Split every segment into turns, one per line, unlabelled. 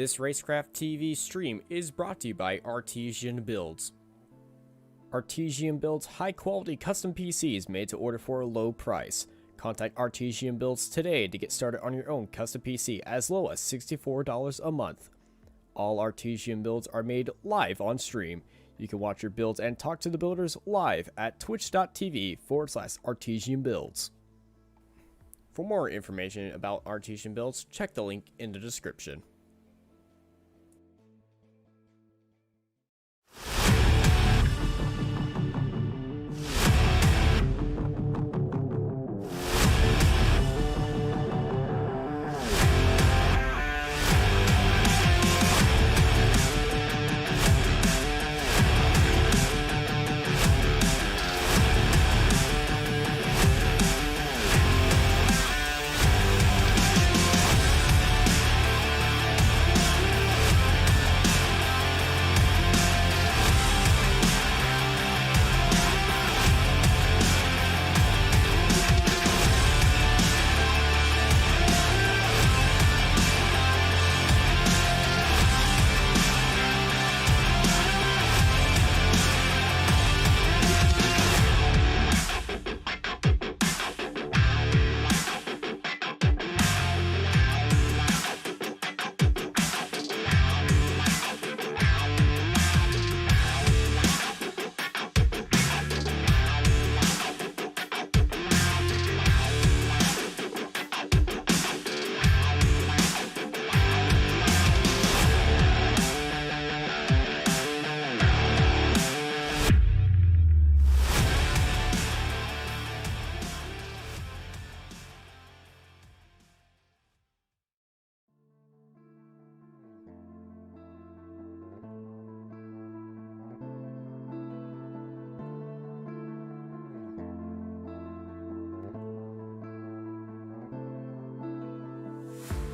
This Racecraft TV stream is brought to you by Artesian Builds. Artesian builds high-quality custom PCs made to order for a low price. Contact Artesian Builds today to get started on your own custom PC as low as $64 a month. All Artesian builds are made live on stream. You can watch your builds and talk to the builders live at twitch.tv/Artesian Builds. For more information about Artesian Builds, check the link in the description.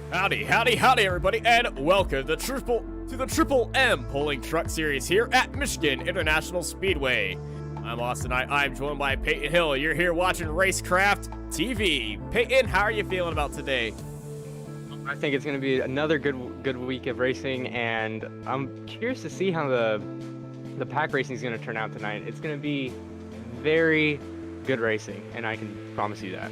Howdy everybody, and welcome to the Triple M Pulling Truck Series here at Michigan International Speedway. I'm Austin. I'm joined by Peyton Hill. You're here watching Racecraft TV. Peyton, how are you feeling about today?
I think it's going to be another good week of racing, and I'm curious to see how the pack racing is going to turn out tonight. It's going to be very good racing, and I can promise you that.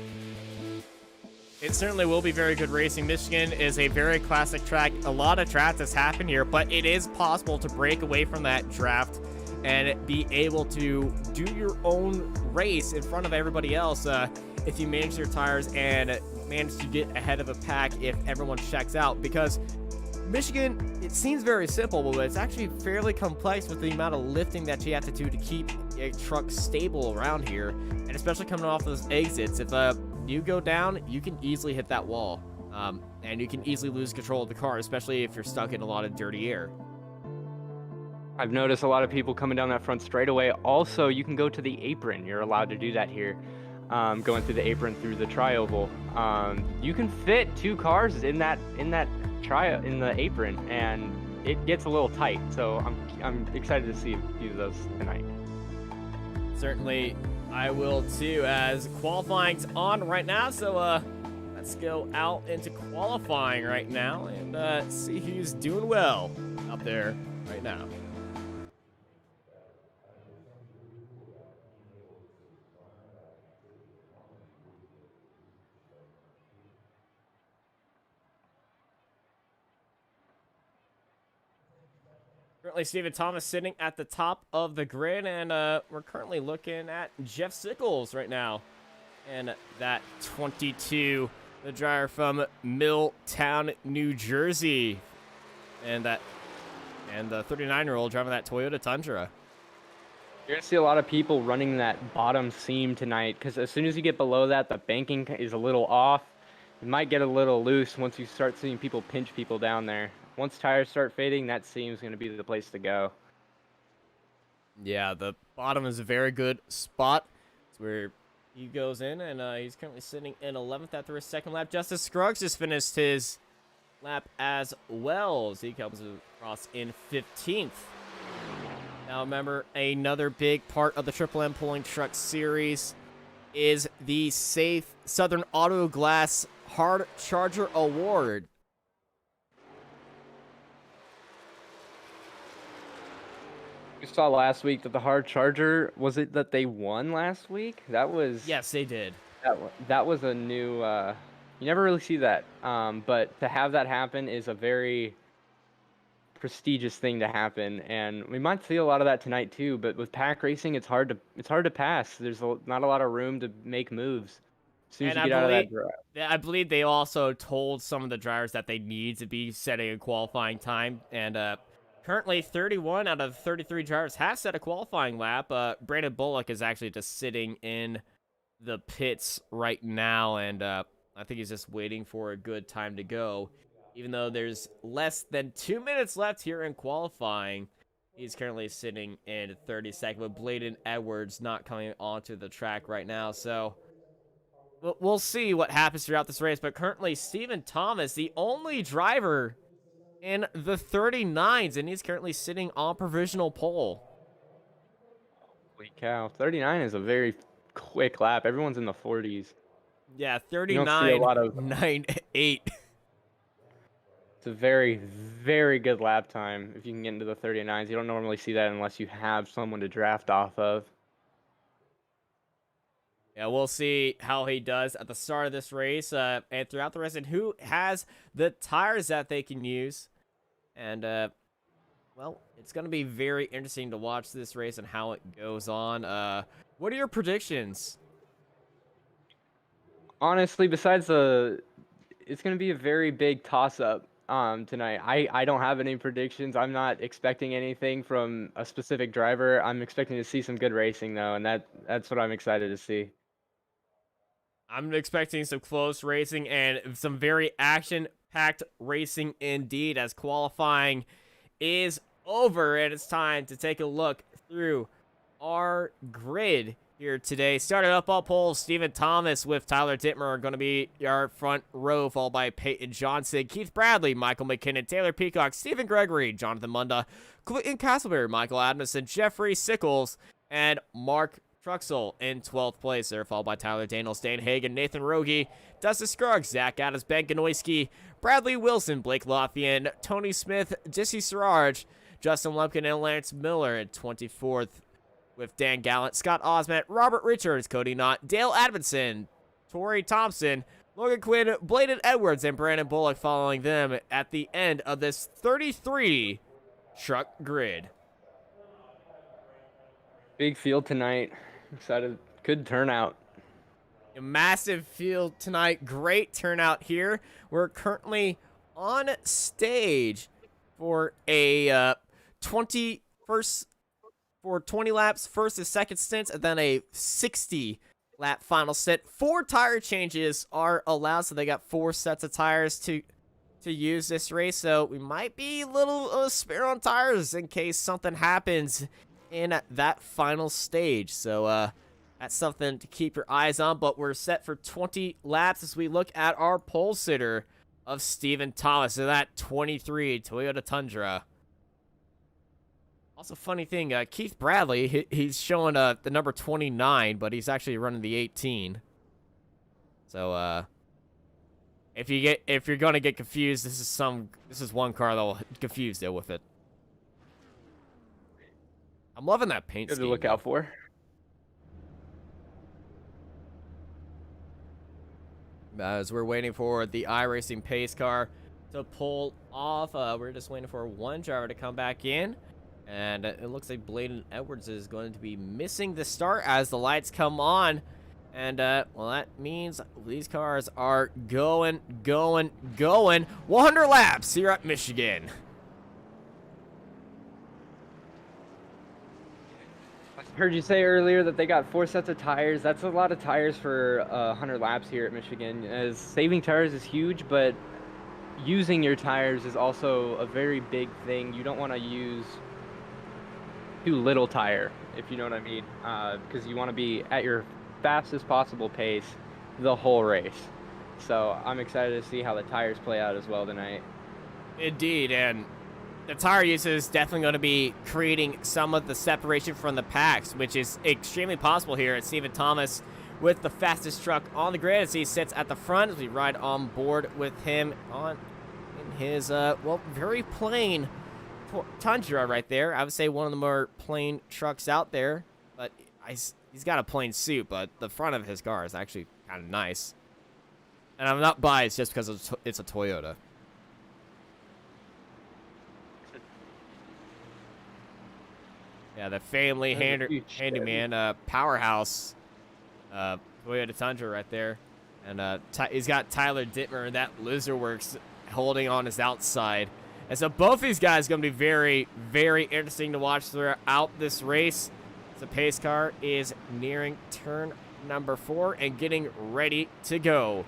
It certainly will be very good racing. Michigan is a very classic track. A lot of drafts has happened here, but it is possible to break away from that draft and be able to do your own race in front of everybody else if you manage your tires and manage to get ahead of a pack if everyone checks out. Because Michigan, it seems very simple, but it's actually fairly complex with the amount of lifting that you have to do to keep a truck stable around here, and especially coming off those exits. If you go down, you can easily hit that wall, and you can easily lose control of the car, especially if you're stuck in a lot of dirty air.
I've noticed a lot of people coming down that front straightaway. Also, you can go to the apron. You're allowed to do that here, going through the apron through the tri-oval. You can fit two cars in the apron, and it gets a little tight. So I'm excited to see a few of those tonight.
Certainly, I will too, as qualifying's on right now. So let's go out into qualifying right now and see who's doing well up there right now. Currently, Stephen Thomas sitting at the top of the grid, and we're currently looking at Jeff Sickles right now. And that 22, the driver from Milltown, New Jersey. And the 39-year-old driving that Toyota Tundra.
You're going to see a lot of people running that bottom seam tonight, because as soon as you get below that, the banking is a little off. You might get a little loose once you start seeing people pinch people down there. Once tires start fading, that seam's going to be the place to go.
Yeah, the bottom is a very good spot. It's where he goes in, and he's currently sitting in 11th after his second lap. Justice Scruggs just finished his lap as well, as he comes across in 15th. Now remember, another big part of the Triple M Pulling Truck Series is the Safe Southern Auto Glass Hard Charger Award.
saw last week that the hard charger, was it that they won last week? That was
Yes, they did.
that was a new. You never really see that, but to have that happen is a very prestigious thing to happen, and we might see a lot of that tonight too. But with pack racing, it's hard to pass. There's not a lot of room to make moves as soon as
And
you get out of that drive.
I believe they also told some of the drivers that they need to be setting a qualifying time. And currently, 31 out of 33 drivers have set a qualifying lap. Brandon Bullock is actually just sitting in the pits right now, and I think he's just waiting for a good time to go. Even though there's less than 2 minutes left here in qualifying, he's currently sitting in 32nd, with Bladen Edwards not coming onto the track right now. So we'll see what happens throughout this race. But currently, Stephen Thomas, the only driver in the 39s, and he's currently sitting on provisional pole.
Holy cow, 39 is a very quick lap. Everyone's in the 40s.
Yeah,
You don't see a lot of
39.98.
It's a very, very good lap time if you can get into the 39s. You don't normally see that unless you have someone to draft off of.
Yeah, we'll see how he does at the start of this race and throughout the race, and who has the tires that they can use. And, well, it's going to be very interesting to watch this race and how it goes on. What are your predictions?
Honestly, besides it's going to be a very big toss-up tonight. I don't have any predictions. I'm not expecting anything from a specific driver. I'm expecting to see some good racing, though, and that's what I'm excited to see.
I'm expecting some close racing and some very action-packed racing indeed, as qualifying is over, and it's time to take a look through our grid here today. Started up all poles, Stephen Thomas with Tyler Dittmer are going to be our front row, followed by Peyton Johnson, Keith Bradley, Michael McKinnon, Taylor Peacock, Stephen Gregory, Jonathan Munda, Clinton Castleberry, Michael Adamson, Jeffrey Sickles, and Mark Truxell in 12th place there, followed by Tyler Daniels, Dan Hagen, Nathan Rogie, Dustin Scruggs, Zach Adams, Ben Ganoisky, Bradley Wilson, Blake Lothian, Tony Smith, Jesse Siraj, Justin Lumpkin, and Lance Miller in 24th, with Dan Gallant, Scott Osment, Robert Richards, Cody Knott, Dale Adamson, Torrey Thompson, Logan Quinn, Bladen Edwards, and Brandon Bullock following them at the end of this 33 truck grid.
Big field tonight. Excited. Good turnout.
A massive field tonight. Great turnout here. We're currently on stage for a 20 laps, first and second stints, and then a 60 lap final stint. 4 tire changes are allowed, so they got 4 sets of tires to use this race. So we might be a little spare on tires in case something happens in that final stage. So that's something to keep your eyes on. But we're set for 20 laps as we look at our pole sitter of Stephen Thomas in that 23 Toyota Tundra. Also, funny thing, Keith Bradley, he's showing the number 29, but he's actually running the 18. So if you're gonna get confused, this is one car that'll confuse you with it. I'm loving that paint scheme.
Good to look out for.
As we're waiting for the iRacing pace car to pull off, we're just waiting for one driver to come back in. And it looks like Bladen Edwards is going to be missing the start as the lights come on. And, well, that means these cars are going. 100 laps here at Michigan.
I heard you say earlier that they got 4 sets of tires. That's a lot of tires for 100 laps here at Michigan. As saving tires is huge, but using your tires is also a very big thing. You don't want to use too little tire, if you know what I mean, because you want to be at your fastest possible pace the whole race. So I'm excited to see how the tires play out as well tonight.
Indeed, and the tire use is definitely going to be creating some of the separation from the packs, which is extremely possible here at Stephen Thomas with the fastest truck on the grid as he sits at the front as we ride on board with him in his, well, very plain Tundra right there. I would say one of the more plain trucks out there. But he's got a plain suit, but the front of his car is actually kind of nice. And I'm not biased just because it's a Toyota. Yeah, the family handyman powerhouse Toyota Tundra right there. And he's got Tyler Dittmer and that Lizardworks holding on his outside. And so both these guys are going to be very, very interesting to watch throughout this race. The pace car is nearing turn number 4 and getting ready to go.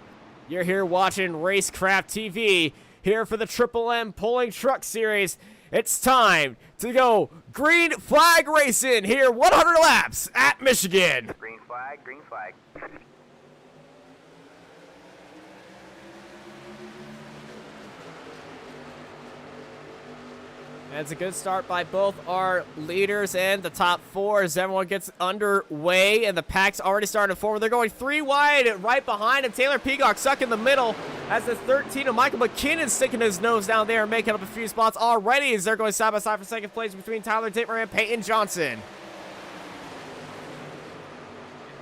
You're here watching Racecraft TV, here for the Triple M Pulling Truck Series. It's time to go green flag racing here, 100 laps at Michigan.
Green flag, green flag.
And it's a good start by both our leaders and the top 4 as everyone gets underway and the pack's already starting to form. They're going 3 wide right behind him. Taylor Peacock stuck in the middle as the 13 of Michael McKinnon sticking his nose down there and making up a few spots already as they're going side by side for second place between Tyler Dittmer and Peyton Johnson.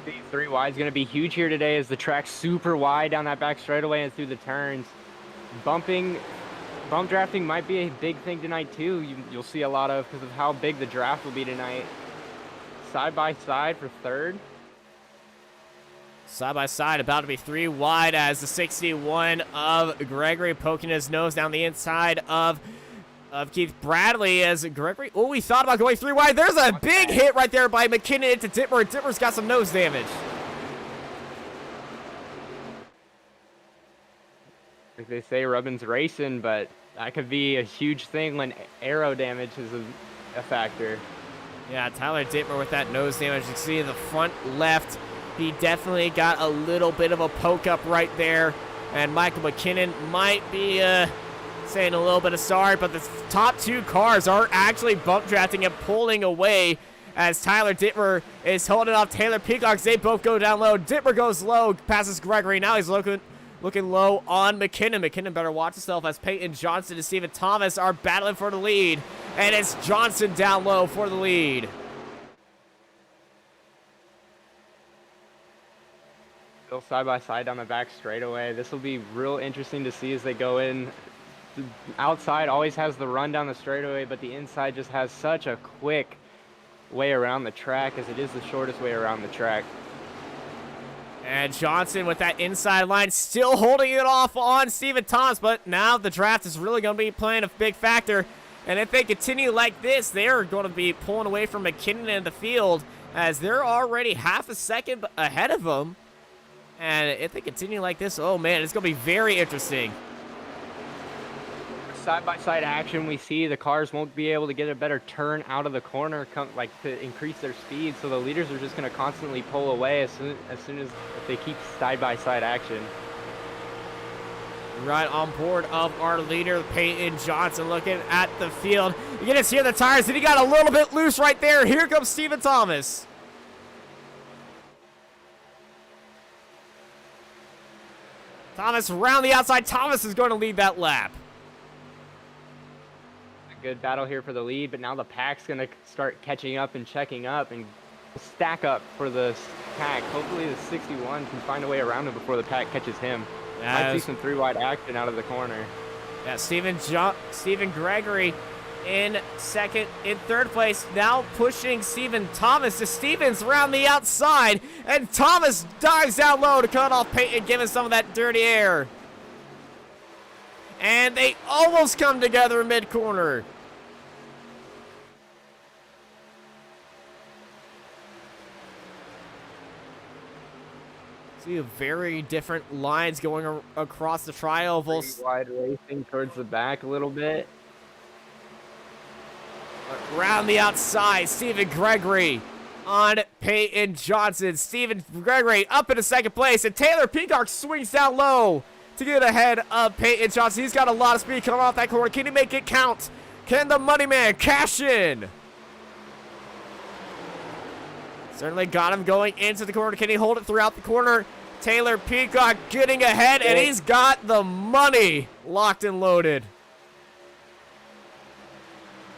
The 3 wide is going to be huge here today as the track's super wide down that back straightaway and through the turns. Bump drafting might be a big thing tonight too. You'll see a lot of because of how big the draft will be tonight. Side by side for third.
Side by side, about to be 3 wide as the 61 of Gregory poking his nose down the inside of Keith Bradley as Gregory. Oh, he thought about going 3 wide. There's a big hit right there by McKinnon into Dittmer. Dittmer's got some nose damage.
Like they say, rubbing's racing, but that could be a huge thing when aero damage is a factor.
Yeah, Tyler Dittmer with that nose damage. You can see in the front left, he definitely got a little bit of a poke up right there. And Michael McKinnon might be saying a little bit of sorry, but the top 2 cars are actually bump drafting and pulling away as Tyler Dittmer is holding off Taylor Peacock. They both go down low. Dittmer goes low, passes Gregory. Now he's looking low on McKinnon. McKinnon better watch himself as Peyton Johnson and Stephen Thomas are battling for the lead. And it's Johnson down low for the lead.
Still side by side down the back straightaway. This will be real interesting to see as they go in. The outside always has the run down the straightaway, but the inside just has such a quick way around the track as it is the shortest way around the track.
And Johnson with that inside line still holding it off on Stephen Thomas, but now the draft is really going to be playing a big factor. And if they continue like this, they're going to be pulling away from McKinnon in the field as they're already half a second ahead of them. And if they continue like this, oh man, it's going to be very interesting.
Side-by-side action, we see the cars won't be able to get a better turn out of the corner, to increase their speed. So the leaders are just going to constantly pull away as soon as they keep side-by-side action.
Right on board of our leader, Peyton Johnson, looking at the field. You can just hear the tires, and he got a little bit loose right there. Here comes Stephen Thomas. Thomas around the outside. Thomas is going to lead that lap.
Good battle here for the lead, but now the pack's going to start catching up and checking up and stack up for the pack. Hopefully the 61 can find a way around him before the pack catches him. Might see some 3 wide action out of the corner.
Yeah, Stephen Gregory in third place, now pushing Stephen Thomas to Stevens around the outside, and Thomas dives down low to cut off Peyton, giving some of that dirty air. And they almost come together in mid-corner. See very different lines going across the tri-ovals.
Wide racing towards the back a little bit.
Around the outside, Stephen Gregory on Peyton Johnson. Stephen Gregory up into second place, and Taylor Peacock swings down low to get ahead of Peyton Johnson. He's got a lot of speed coming off that corner. Can he make it count? Can the money man cash in? Certainly got him going into the corner. Can he hold it throughout the corner? Taylor Peacock getting ahead, and he's got the money locked and loaded.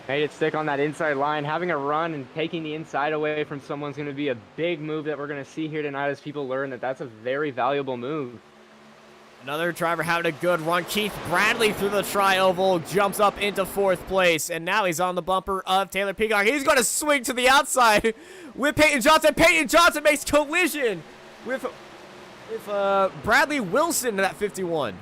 Made it stick on that inside line. Having a run and taking the inside away from someone's going to be a big move that we're going to see here tonight as people learn that that's a very valuable move.
Another driver having a good run. Keith Bradley through the tri-oval, jumps up into 4th place, and now he's on the bumper of Taylor Peacock. He's going to swing to the outside with Peyton Johnson. Peyton Johnson makes collision with Bradley Wilson in that 51.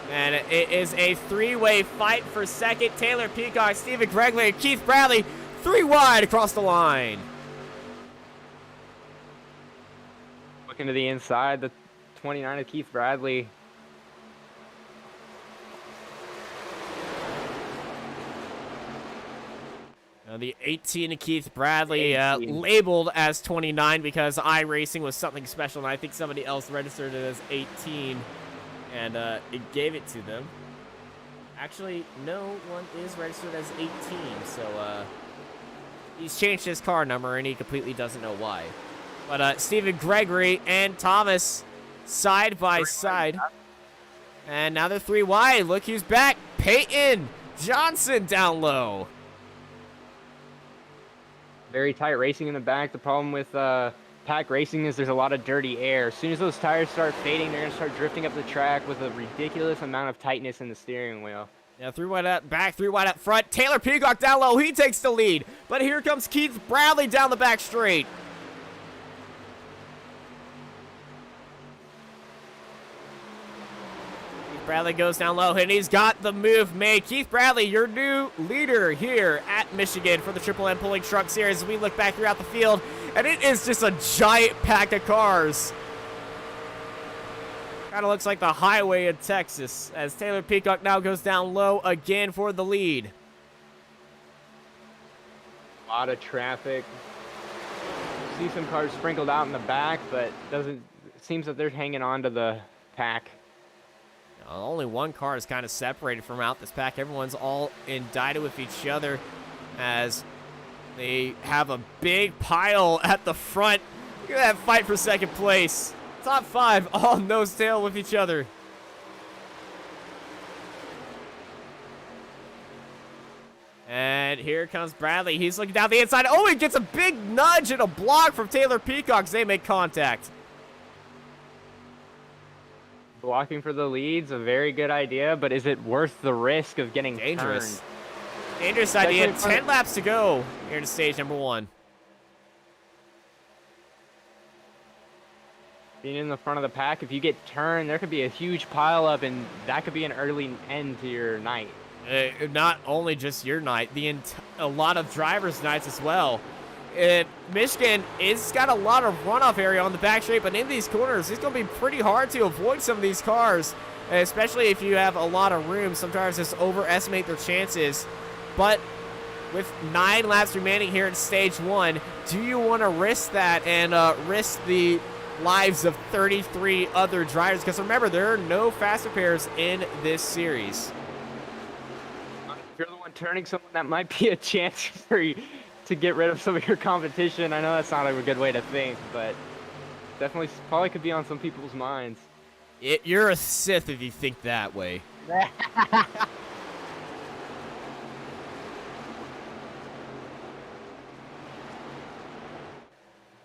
And it is a 3-way fight for second. Taylor Peacock, Stephen Gregory, and Keith Bradley, 3 wide across the line.
Looking to the inside, the 29 of Keith Bradley.
Now the 18 of Keith Bradley, labeled as 29 because iRacing was something special, and I think somebody else registered it as 18. And it gave it to them. Actually, no one is registered as 18, so he's changed his car number, and he completely doesn't know why. But Stephen Gregory and Thomas side by side. And now they're 3 wide. Look who's back. Peyton Johnson down low.
Very tight racing in the back. The problem with pack racing is there's a lot of dirty air. As soon as those tires start fading, they're going to start drifting up the track with a ridiculous amount of tightness in the steering wheel.
Now 3 wide up back, 3 wide up front. Taylor Peacock down low. He takes the lead. But here comes Keith Bradley down the back straight. Keith Bradley goes down low, and he's got the move made. Keith Bradley, your new leader here at Michigan for the Triple M Pulling Truck Series. As we look back throughout the field, and it is just a giant pack of cars. Kind of looks like the highway in Texas, as Taylor Peacock now goes down low again for the lead.
A lot of traffic. See some cars sprinkled out in the back, but it seems that they're hanging on to the pack.
Only one car is kind of separated from out this pack. Everyone's all indicted with each other as they have a big pile at the front. Look at that fight for second place. Top 5 all nose-tail with each other. And here comes Bradley. He's looking down the inside. Oh, he gets a big nudge and a block from Taylor Peacock as they make contact.
Blocking for the lead's a very good idea, but is it worth the risk of getting
dangerous?
Turned?
Dangerous idea. 10 laps to go here to stage number 1.
Being in the front of the pack, if you get turned, there could be a huge pile up, and that could be an early end to your night.
Not only just your night, a lot of drivers' nights as well. Michigan is got a lot of runoff area on the back straight, but in these corners, it's going to be pretty hard to avoid some of these cars, especially if you have a lot of room. Some drivers just overestimate their chances. But with 9 laps remaining here in stage 1, do you want to risk that and risk the lives of 33 other drivers? Because remember, there are no faster pairs in this series.
If you're the one turning someone, that might be a chance for you to get rid of some of your competition. I know that's not a good way to think, but definitely probably could be on some people's minds.
You're a Sith if you think that way.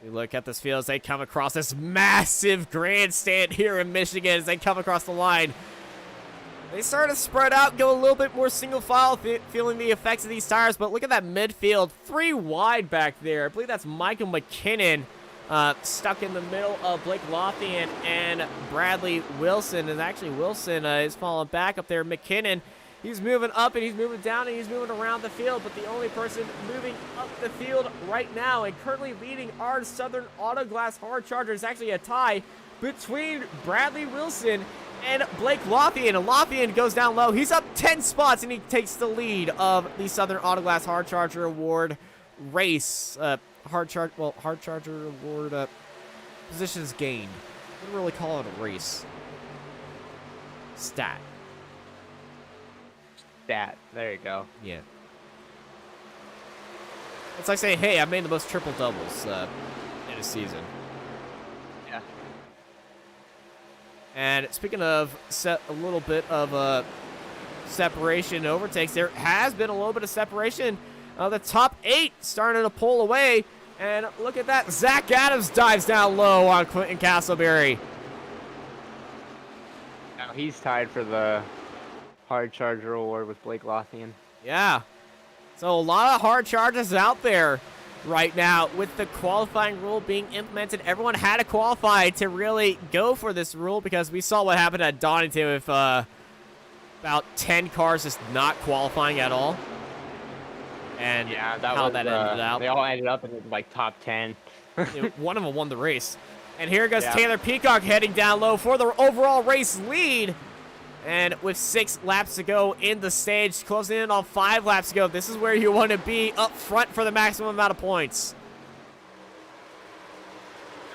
We look at this field as they come across this massive grandstand here in Michigan as they come across the line. They start to spread out, go a little bit more single file, feeling the effects of these tires, but look at that midfield, 3 wide back there. I believe that's Michael McKinnon stuck in the middle of Blake Lothian and Bradley Wilson. And actually Wilson is falling back up there. McKinnon, he's moving up and he's moving down and he's moving around the field, but the only person moving up the field right now and currently leading our Southern Auto Glass Hard Charger is actually a tie between Bradley Wilson and Blake Lothian. And Lothian goes down low. He's up 10 spots, and he takes the lead of the Southern Auto Glass Hard Charger Award race. Hard Charger Award positions gained. I wouldn't really call it a race. Stat.
There you go.
Yeah. It's like saying, hey, I made the most triple doubles in a season. And speaking of a little bit of separation and overtakes, there has been a little bit of separation. The top 8 starting to pull away. And look at that. Zach Adams dives down low on Quentin Castleberry.
Now he's tied for the hard charger award with Blake Lothian.
Yeah. So a lot of hard charges out there right now with the qualifying rule being implemented. Everyone had to qualify to really go for this rule because we saw what happened at Donington with about 10 cars just not qualifying at all. And
yeah,
how that ended out.
They all ended up in like top 10.
One of them won the race. And here goes Taylor Peacock heading down low for the overall race lead. And with 6 laps to go in the stage, closing in on 5 laps to go, this is where you want to be up front for the maximum amount of points.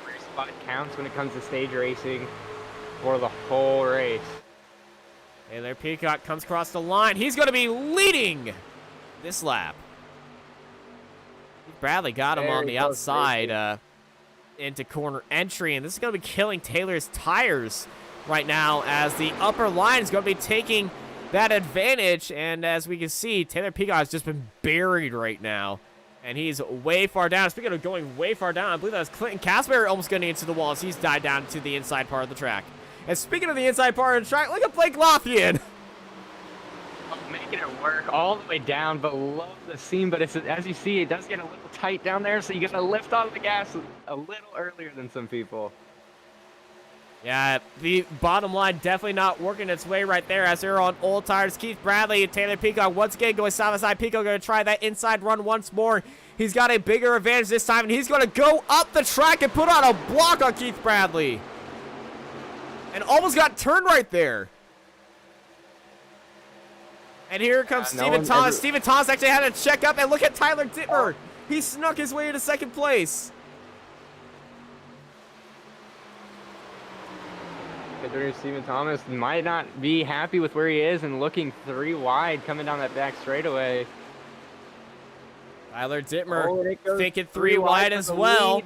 Every spot counts when it comes to stage racing for the whole race.
Taylor Peacock comes across the line. He's going to be leading this lap. Bradley got him on the outside into corner entry, and this is going to be killing Taylor's tires right now as the upper line is going to be taking that advantage. And as we can see, Taylor Peacock has just been buried right now, and he's way far down. Speaking of going way far down, I believe that was Clinton Castleberry almost getting into the wall as he's died down to the inside part of the track. And speaking of the inside part of the track, look at Blake Lothian.
Making it work all the way down, but love the seam. But it's, as you see, it does get a little tight down there, so you got to lift on the gas a little earlier than some people.
Yeah, the bottom line definitely not working its way right there as they're on old tires. Keith Bradley and Taylor Peacock once again going side by side. Peacock going to try that inside run once more. He's got a bigger advantage this time, and he's going to go up the track and put on a block on Keith Bradley. And almost got turned right there. And here comes Stephen Thomas. Stephen Thomas actually had to check up, and look at Tyler Dittmer. He snuck his way into second place.
Stephen Thomas might not be happy with where he is and looking 3 wide coming down that back straightaway.
Tyler Dittmer thinking 3 wide as well.
I'm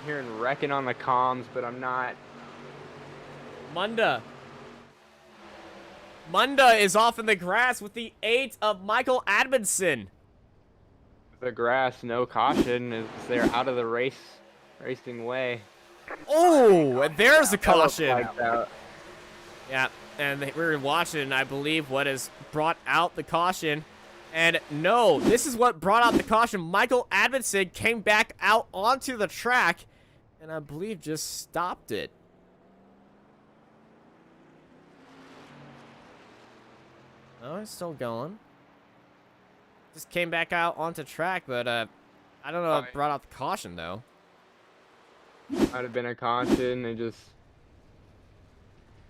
hearing wrecking on the comms, but I'm not.
Munda is off in the grass with the 8 of Michael Admondson.
The grass, no caution, is they're out of the racing way.
Oh, and there's the caution.
Yeah,
and we were watching, I believe, what has brought out the caution. And no, this is what brought out the caution. Michael Admondson came back out onto the track, and I believe just stopped it. Oh, it's still going. Just came back out onto track, but I don't know what brought out the caution, though.
Might have been a caution.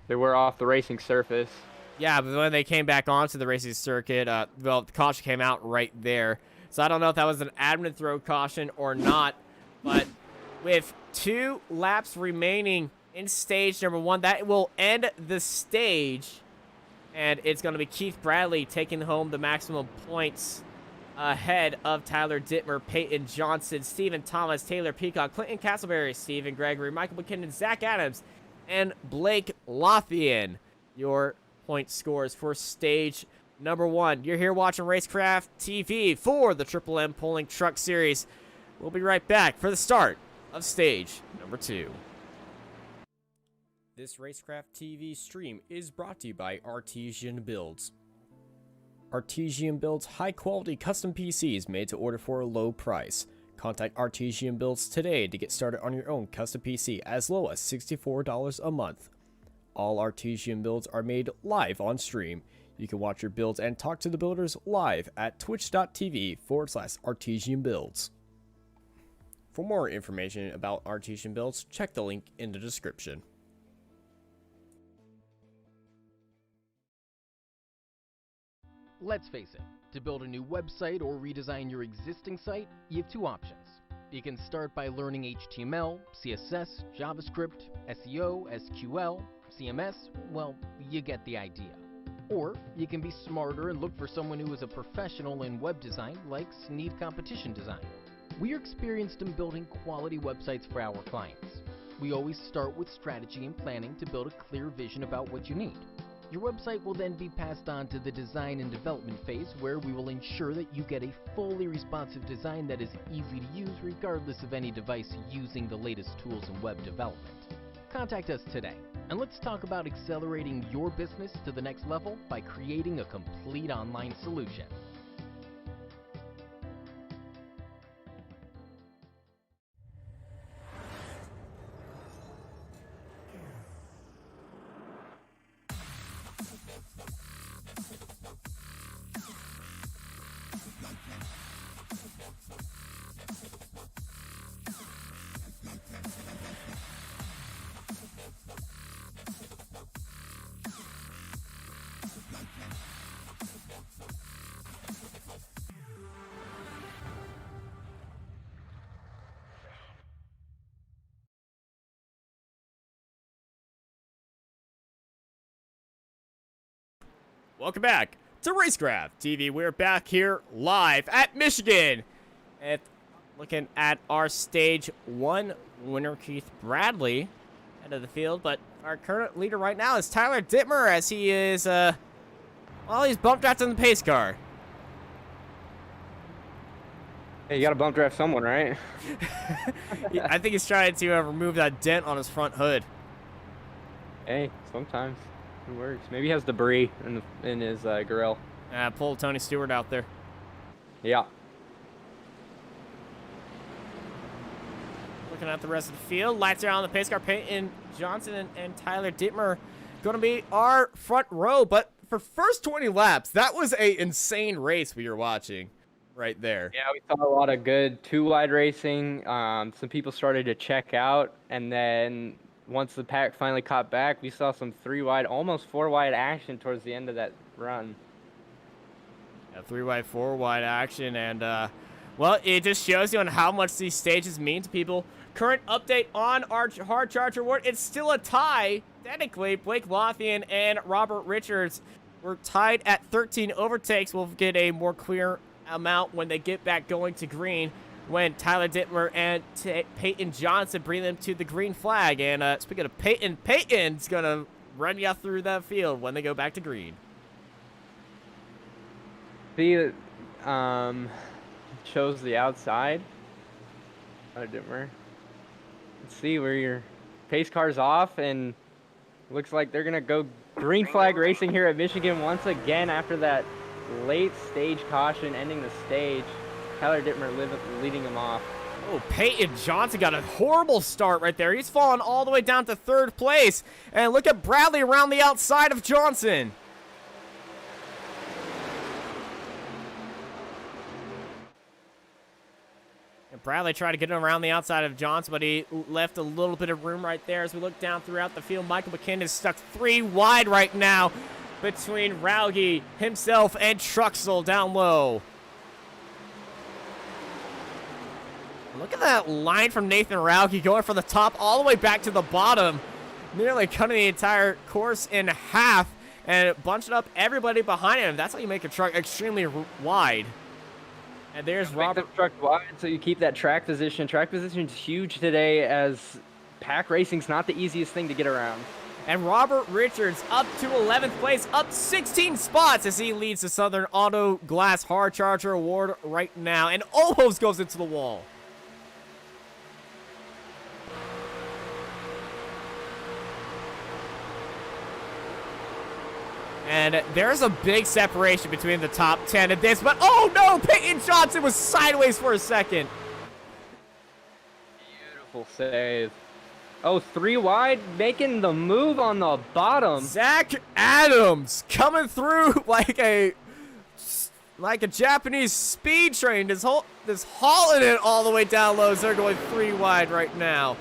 They were off the racing surface.
Yeah, but when they came back onto the racing circuit, well, the caution came out right there. So I don't know if that was an admin throw caution or not. But with 2 laps remaining in stage number 1, that will end the stage. And it's going to be Keith Bradley taking home the maximum points ahead of Tyler Dittmer, Peyton Johnson, Stephen Thomas, Taylor Peacock, Clinton Castleberry, Stephen Gregory, Michael McKinnon, Zach Adams, and Blake Lothian. Your point scores for stage number 1. You're here watching Racecraft TV for the Triple M Pulling Truck Series. We'll be right back for the start of stage number 2. This Racecraft TV stream is brought to you by Artesian Builds. Artesian builds high-quality custom PCs made to order for a low price. Contact Artesian Builds today to get started on your own custom PC as low as $64 a month. All Artesian builds are made live on stream. You can watch your builds and talk to the builders live at twitch.tv/Artesian Builds. For more information about Artesian Builds, check the link in the description.
Let's face it, to build a new website or redesign your existing site, you have 2 options. You can start by learning HTML, CSS, JavaScript, SEO, SQL, CMS, well, you get the idea. Or you can be smarter and look for someone who is a professional in web design like Sneed Competition Design. We are experienced in building quality websites for our clients. We always start with strategy and planning to build a clear vision about what you need. Your website will then be passed on to the design and development phase, where we will ensure that you get a fully responsive design that is easy to use regardless of any device using the latest tools in web development. Contact us today, and let's talk about accelerating your business to the next level by creating a complete online solution.
Welcome back to Racecraft TV. We're back here live at Michigan. And looking at our stage 1 winner, Keith Bradley, head of the field. But our current leader right now is Tyler Dittmer, as he is, well, he's bumped out in the pace car.
Hey, you got to bump draft someone, right?
I think he's trying to remove that dent on his front hood.
Hey, sometimes it works. Maybe he has debris in his grill.
Pull Tony Stewart out there.
Yeah.
Looking at the rest of the field, lights are on the pace car. Peyton Johnson and Tyler Dittmer going to be our front row. But for first 20 laps, that was a insane race we were watching right there.
Yeah, we saw a lot of good two-wide racing. Some people started to check out, and then once the pack finally caught back, we saw some three-wide, almost four-wide action towards the end of that run.
Yeah, three-wide, four-wide action, and, well, it just shows you on how much these stages mean to people. Current update on our hard charger award. It's still a tie. Technically, Blake Lothian and Robert Richards were tied at 13 overtakes. We'll get a more clear amount when they get back going to green, when Tyler Dittmer and Peyton Johnson bring them to the green flag. And speaking of Peyton, Peyton's going to run you through that field when they go back to green.
See, shows the outside. Tyler Dittmer. Let's see where your pace car's off, and looks like they're going to go green flag racing here at Michigan once again after that late stage caution ending the stage. Tyler Dittmer leading him off.
Oh, Peyton Johnson got a horrible start right there. He's fallen all the way down to third place. And look at Bradley around the outside of Johnson. And Bradley tried to get him around the outside of Johnson, but he left a little bit of room right there. As we look down throughout the field, Michael McKinnon is stuck 3 wide right now between Rauge himself and Truxell down low. Look at that line from Nathan Rauge going from the top all the way back to the bottom, nearly cutting the entire course in half and bunching up everybody behind him. That's how you make a truck extremely wide. And there's Robert.
Make the truck wide so you keep that track position. Track position is huge today, as pack racing's not the easiest thing to get around.
And Robert Richards up to 11th place, up 16 spots as he leads the Southern Auto Glass Hard Charger Award right now, and almost goes into the wall. And there's a big separation between the top 10 and this, but oh no, Peyton Johnson was sideways for a second.
Beautiful save. Oh, 3 wide, making the move on the bottom.
Zach Adams coming through like a Japanese speed train, just hauling it all the way down low. So they're going 3 wide right now.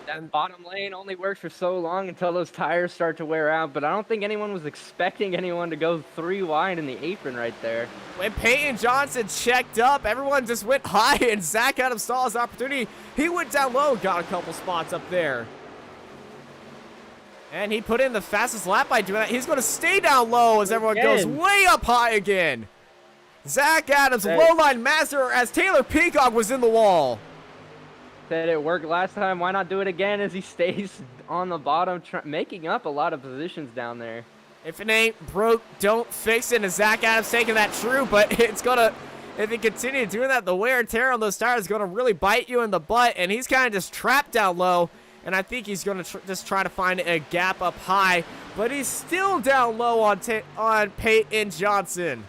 That bottom lane only works for so long until those tires start to wear out, but I don't think anyone was expecting anyone to go 3 wide in the apron right there.
When Peyton Johnson checked up, everyone just went high, and Zach Adams saw his opportunity. He went down low, got a couple spots up there. And he put in the fastest lap by doing that. He's going to stay down low as everyone goes way up high again. Zach Adams, low line master, as Taylor Peacock was in the wall.
Said it worked last time. Why not do it again as he stays on the bottom, making up a lot of positions down there.
If it ain't broke, don't fix it. And Zach Adams taking that true, but it's gonna, if he continues doing that, the wear and tear on those tires is gonna really bite you in the butt. And he's kind of just trapped down low. And I think he's gonna just try to find a gap up high, but he's still down low on Peyton Johnson.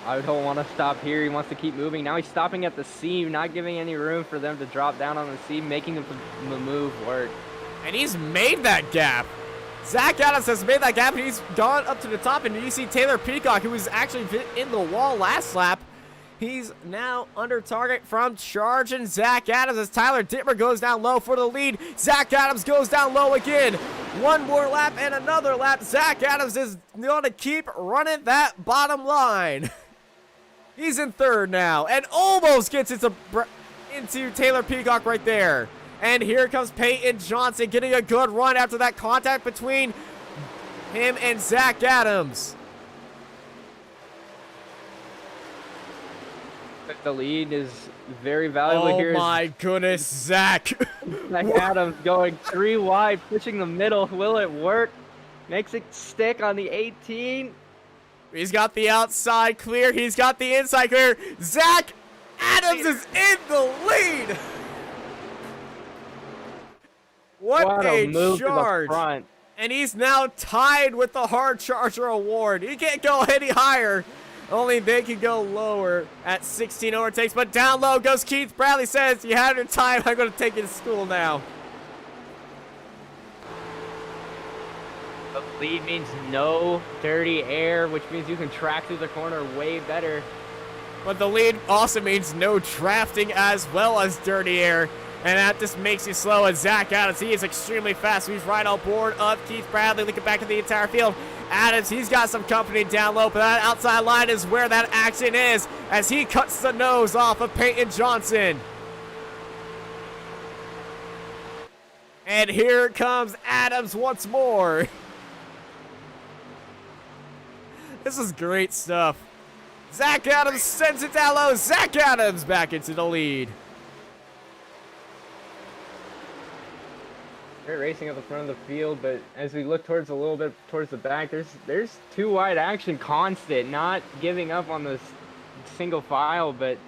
I don't want to stop here. He wants to keep moving. Now he's stopping at the seam, not giving any room for them to drop down on the seam, making the move work.
And he's made that gap. Zach Adams has made that gap, and he's gone up to the top. And you see Taylor Peacock, who was actually in the wall last lap. He's now under target from charging Zach Adams as Tyler Dittmer goes down low for the lead. Zach Adams goes down low again. One more lap and another lap. Zach Adams is going to keep running that bottom line. He's in third now and almost gets into Taylor Peacock right there. And here comes Peyton Johnson getting a good run after that contact between him and Zach Adams.
The lead is very valuable here.
Oh my goodness, Zach.
Zach Adams going 3 wide, pushing the middle. Will it work? Makes it stick on the 18.
He's got the outside clear. He's got the inside clear. Zach Adams is in the lead. What a
move
charge.
to the front.
And he's now tied with the Hard Charger Award. He can't go any higher. Only they can go lower at 16 overtakes. But down low goes Keith Bradley. Says, you had your time. I'm going to take you to school now.
The lead means no dirty air, which means you can track through the corner way better.
But the lead also means no drafting as well as dirty air. And that just makes you slow. And Zach Adams, he is extremely fast. He's right on board of Keith Bradley. Looking back at the entire field. Adams, he's got some company down low, but that outside line is where that action is as he cuts the nose off of Peyton Johnson. And here comes Adams once more. This is great stuff. Zach Adams sends it down low. Zach Adams back into the lead.
They're racing at the front of the field, but as we look towards a little bit towards the back, there's 2 wide action constant, not giving up on the single file, but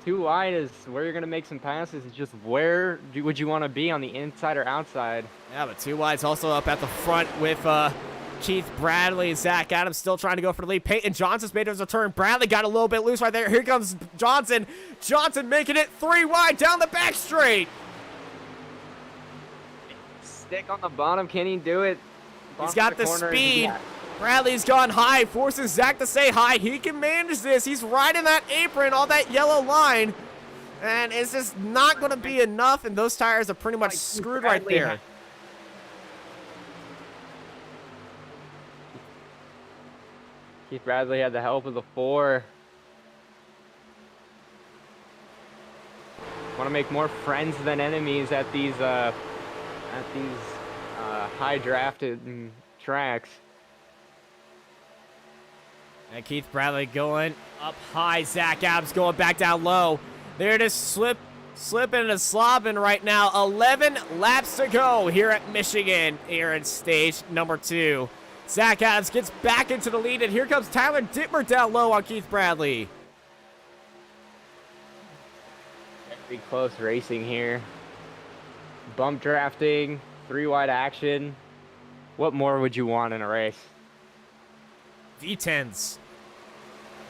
2 wide is where you're going to make some passes. It's just where would you want to be on the inside or outside?
Yeah, but 2 wide's also up at the front with Keith Bradley. Zach Adams still trying to go for the lead. Peyton Johnson's made his return. Bradley got a little bit loose right there. Here comes Johnson. Johnson making it 3 wide down the back straight.
Stick on the bottom. Can he do it?
He's got the speed. Yeah. Bradley's gone high, forces Zach to stay high. He can manage this. He's riding that apron, all that yellow line. And it's just not going to be enough, and those tires are pretty much screwed right there.
Keith Bradley had the help of the 4. Want to make more friends than enemies at these high drafted tracks.
And Keith Bradley going up high. Zach Adams going back down low. They're just slipping and slobbing right now. 11 laps to go here at Michigan, here in stage number 2. Zach Adams gets back into the lead, and here comes Tyler Dittmer down low on Keith Bradley.
Very close racing here. Bump drafting, 3 wide action. What more would you want in a race?
V10s.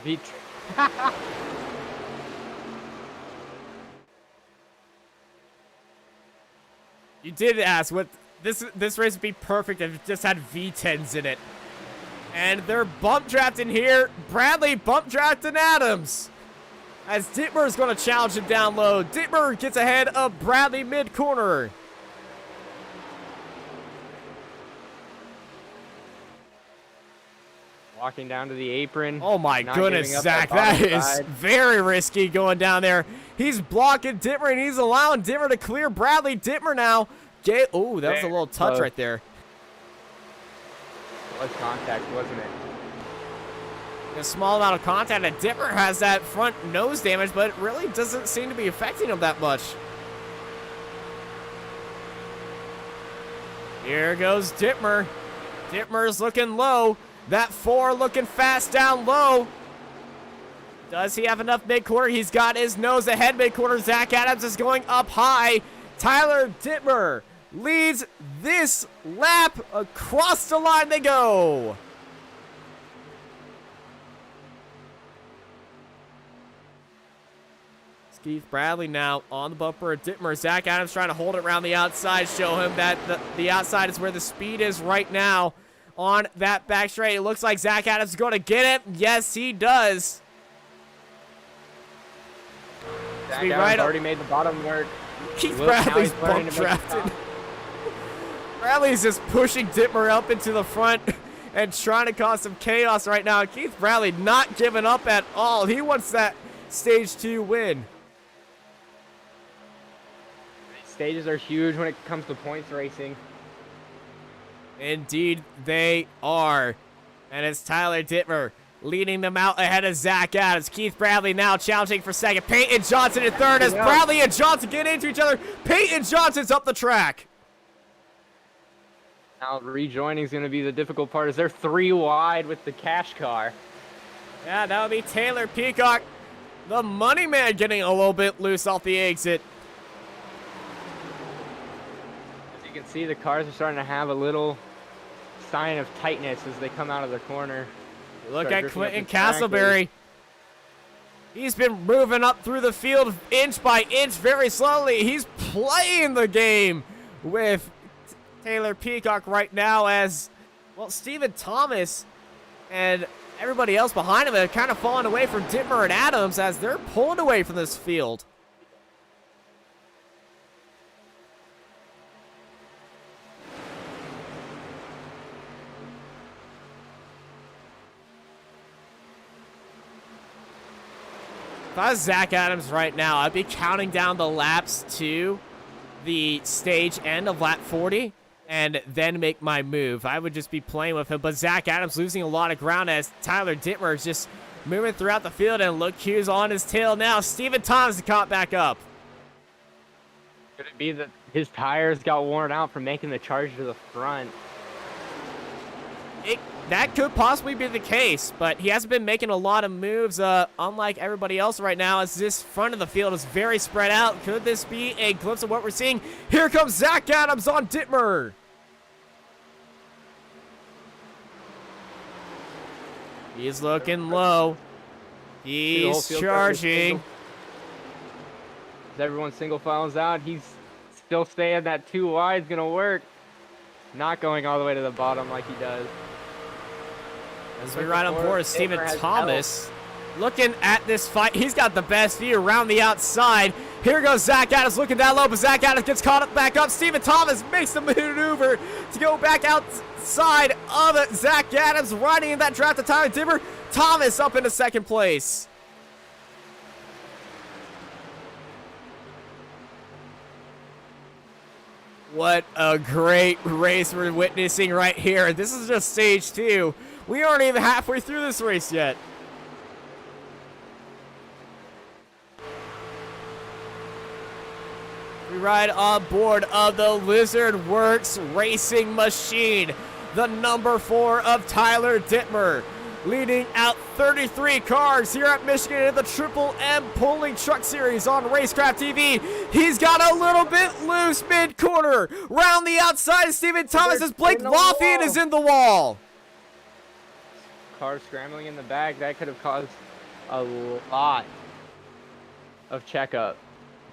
You did ask what this race would be perfect if it just had V10s in it. And they're bump drafting here. Bradley bump drafting Adams. As Dittmer is going to challenge him down low. Dittmer gets ahead of Bradley mid-corner.
Walking down to the apron.
Oh my goodness, Zach. That is very risky going down there. He's blocking Dittmer, and he's allowing Dittmer to clear Bradley. Dittmer now. Oh, that was a little touch right there.
It was contact, wasn't it?
a small amount of contact, and Dittmer has that front nose damage, but it really doesn't seem to be affecting him that much. Here goes Dittmer. Dittmer's looking low. That 4 looking fast down low. Does he have enough mid-quarter? He's got his nose ahead mid-quarter. Zach Adams is going up high. Tyler Dittmer leads this lap. Across the line they go. Keith Bradley now on the bumper of Dittmer. Zach Adams trying to hold it around the outside, show him that the outside is where the speed is right now on that back straight. It looks like Zach Adams is going to get it. Yes, he does.
Zach Adams already made the bottom work.
Keith Bradley's bump drafted. Bradley's just pushing Dittmer up into the front and trying to cause some chaos right now. Keith Bradley not giving up at all. He wants that stage 2 win.
Stages are huge when it comes to points racing.
Indeed, they are. And it's Tyler Dittmer leading them out ahead of Zach Adams. Keith Bradley now challenging for second. Peyton Johnson in third as Bradley and Johnson get into each other. Peyton Johnson's up the track.
Now rejoining is going to be the difficult part as they're 3 wide with the cash car.
Yeah, that would be Taylor Peacock, the money man, getting a little bit loose off the exit.
You can see the cars are starting to have a little sign of tightness as they come out of the corner.
Look at Quentin Castleberry. He's been moving up through the field inch by inch very slowly. He's playing the game with Taylor Peacock right now as, well, Stephen Thomas and everybody else behind him have kind of fallen away from Dittmer and Adams as they're pulling away from this field. If I was Zach Adams right now, I'd be counting down the laps to the stage end of lap 40 and then make my move. I would just be playing with him. But Zach Adams losing a lot of ground as Tyler Dittmer is just moving throughout the field. And look who's on his tail now. Stephen Thomas caught back up.
Could it be that his tires got worn out from making the charge to the front?
That could possibly be the case, but he hasn't been making a lot of moves, unlike everybody else right now, as this front of the field is very spread out. Could this be a glimpse of what we're seeing? Here comes Zach Adams on Dittmer. He's looking low. He's charging.
As everyone single files out, he's still staying that 2 wide is going to work. Not going all the way to the bottom like he does.
As we ride on board, Stephen Thomas looking at this fight. He's got the best view around the outside. Here goes Zach Adams looking down low, but Zach Adams gets caught up back up. Stephen Thomas makes the maneuver to go back outside of Zach Adams, riding in that draft to Tyler Dittmer. Thomas up into second place. What a great race we're witnessing right here. This is just stage 2. We aren't even halfway through this race yet. We ride on board of the Lizard Works racing machine. The number 4 of Tyler Dittmer, leading out 33 cars here at Michigan in the Triple M Pulling Truck Series on Racecraft TV. He's got a little bit loose mid-corner. Round the outside of Stephen Thomas as Blake Lothian is in the wall.
Car scrambling in the back, that could have caused a lot of checkup.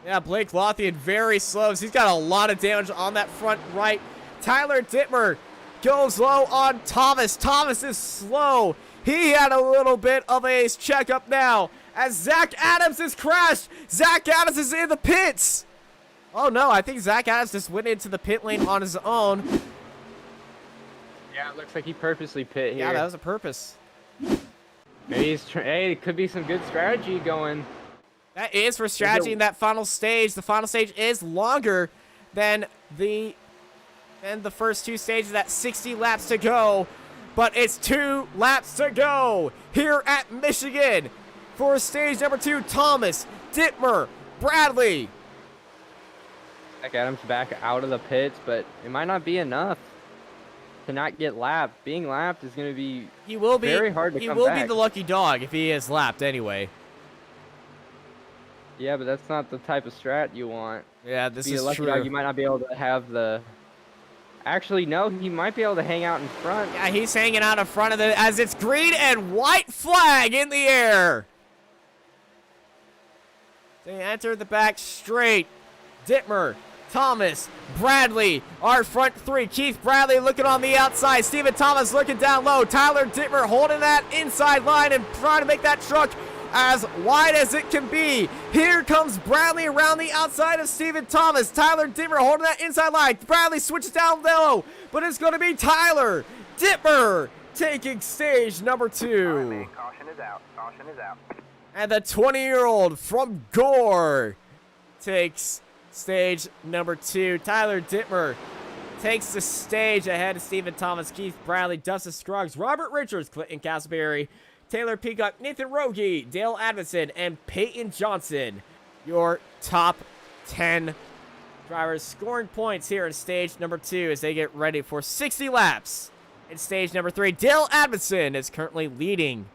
Yeah, Blake Lothian very slow. He's got a lot of damage on that front right. Tyler Dittmer goes low on Thomas. Thomas is slow. He had a little bit of a checkup now as Zach Adams is crashed. Zach Adams is in the pits. Oh no, I think Zach Adams just went into the pit lane on his own.
Yeah, it looks like he purposely pit here.
Yeah, that was a purpose.
Maybe he's hey, it could be some good strategy going.
That is for strategy in that final stage. The final stage is longer than the first 2 stages. That 60 laps to go. but it's 2 laps to go here at Michigan for stage number 2. Thomas, Dittmer, Bradley.
Zach Adams back out of the pits, but it might not be enough to not get lapped. Being lapped is going to be very hard to come back.
He will be the lucky dog if he is lapped anyway.
Yeah, but that's not the type of strat you want.
Yeah, this
Be a
is
lucky
true.
dog, you might not be able to have the... Actually, no, he might be able to hang out in front.
Yeah, he's hanging out in front of as it's green and white flag in the air. They enter the back straight. Dittmer, Thomas, Bradley, our front 3. Keith Bradley looking on the outside. Stephen Thomas looking down low. Tyler Dittmer holding that inside line and trying to make that truck as wide as it can be. Here comes Bradley around the outside of Stephen Thomas. Tyler Dittmer holding that inside line. Bradley switches down low, but it's going to be Tyler Dittmer taking stage number 2.
All right, man, caution is out. Caution is out.
And the 20-year-old from Gore takes stage number 2. Tyler Dittmer takes the stage ahead of Stephen Thomas, Keith Bradley, Dustin Scruggs, Robert Richards, Clinton Castleberry, Taylor Peacock, Nathan Rogie, Dale Adamson, and Peyton Johnson. Your top 10 drivers scoring points here in stage number 2 as they get ready for 60 laps. In stage number 3, Dale Adamson is currently leading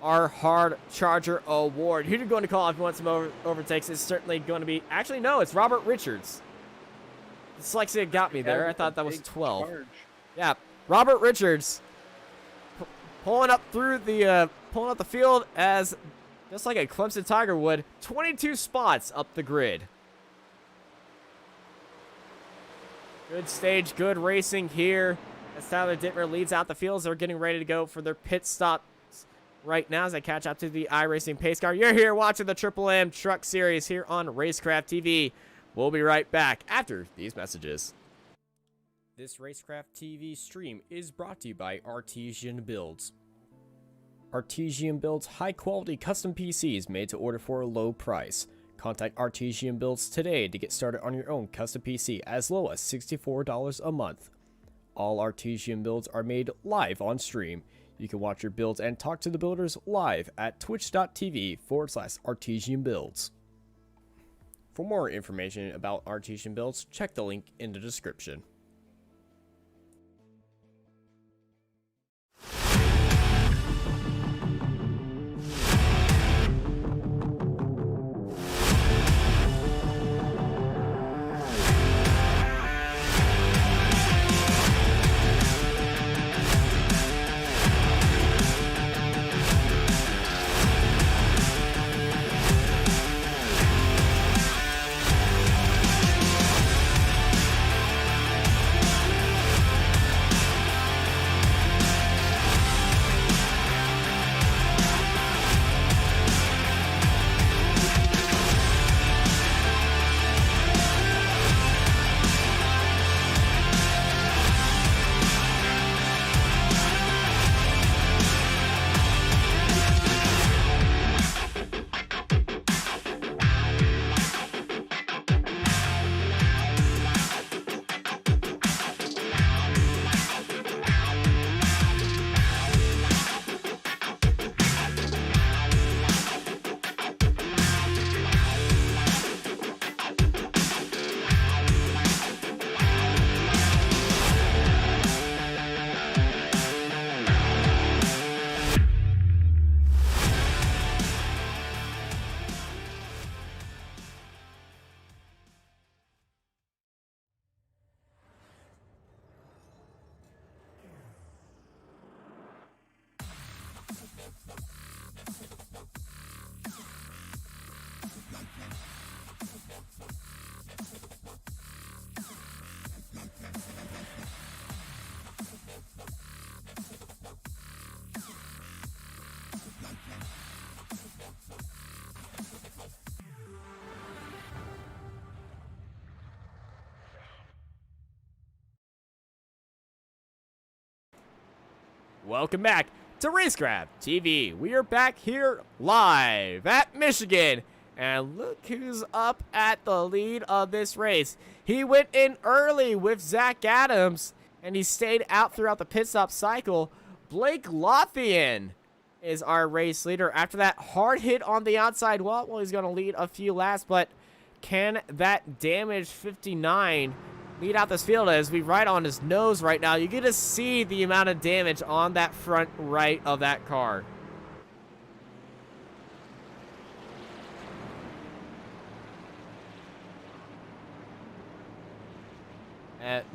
our Hard Charger Award. Who you're going to call if you want some overtakes is certainly going to be... Actually, no, it's Robert Richards. Dyslexia got me there. I thought that was 12. Yeah, Robert Richards pulling up through the pulling up the field as just like a Clemson Tiger would. 22 spots up the grid. Good stage, good racing here as Tyler Dittmer leads out the fields. They're getting ready to go for their pit stop right now as I catch up to the iRacing pace car. You're here watching the Triple M Truck Series here on Racecraft TV. We'll be right back after these messages. This Racecraft TV stream is brought to you by Artesian Builds. Artesian builds high-quality custom PCs made to order for a low price. Contact Artesian Builds today to get started on your own custom PC as low as $64 a month. All Artesian builds are made live on stream. You can watch your builds and talk to the builders live at twitch.tv/Artesian Builds. For more information about Artesian Builds, check the link in the description. Welcome back to Racecraft TV. We are back here live at Michigan. And look who's up at the lead of this race. He went in early with Zach Adams, and he stayed out throughout the pit stop cycle. Blake Lothian is our race leader. After that hard hit on the outside wall, well, he's going to lead a few laps, but can that damage 59 lead out this field? As we ride on his nose right now, you get to see the amount of damage on that front right of that car.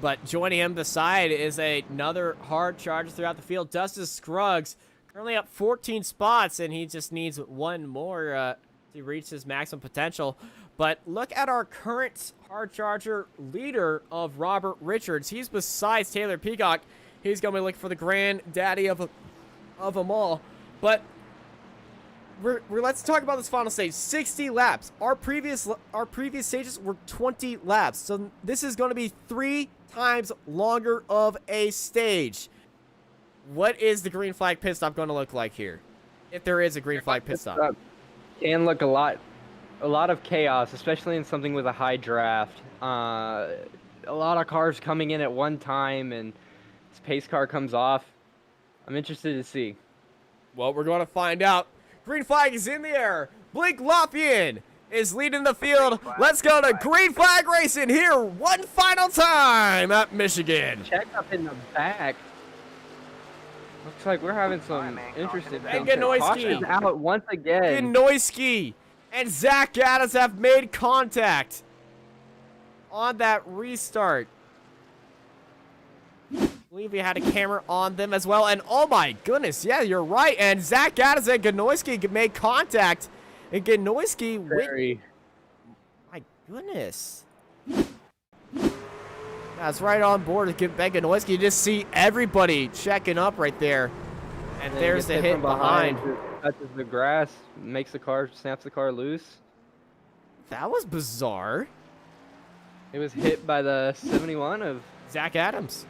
But joining him beside is another hard charger throughout the field. Dustin Scruggs currently up 14 spots, and he just needs one more to reach his maximum potential. But look at our current hard charger leader of Robert Richards. He's besides Taylor Peacock. He's going to be looking for the granddaddy of them all. But let's talk about this final stage. 60 laps. Our previous stages were 20 laps. So this is going to be 3 times longer of a stage. What is the green flag pit stop going to look like here? If there is a green flag pit stop.
Can look a lot of chaos, especially in something with a high draft. A lot of cars coming in at one time, and this pace car comes off. I'm interested to see.
Well, we're going to find out. Green flag is in the air. Blake Lothian is leading the field. Let's go to green flag racing here one final time at Michigan.
Check up in the back. Looks like we're having some interesting things.
Ganoyski
out once again.
Ganoyski and Zach Adams have made contact on that restart. I believe we had a camera on them as well. And oh my goodness, yeah, you're right. And Zach Adams and Ganoyski made contact. And Ganoyski went. My goodness. That's right on board with Ben Ganoyski. You just see everybody checking up right there. And there's the hit behind.
Touches the grass, makes the car, snaps the car loose.
That was bizarre.
It was hit by the 71 of
Zach Adams.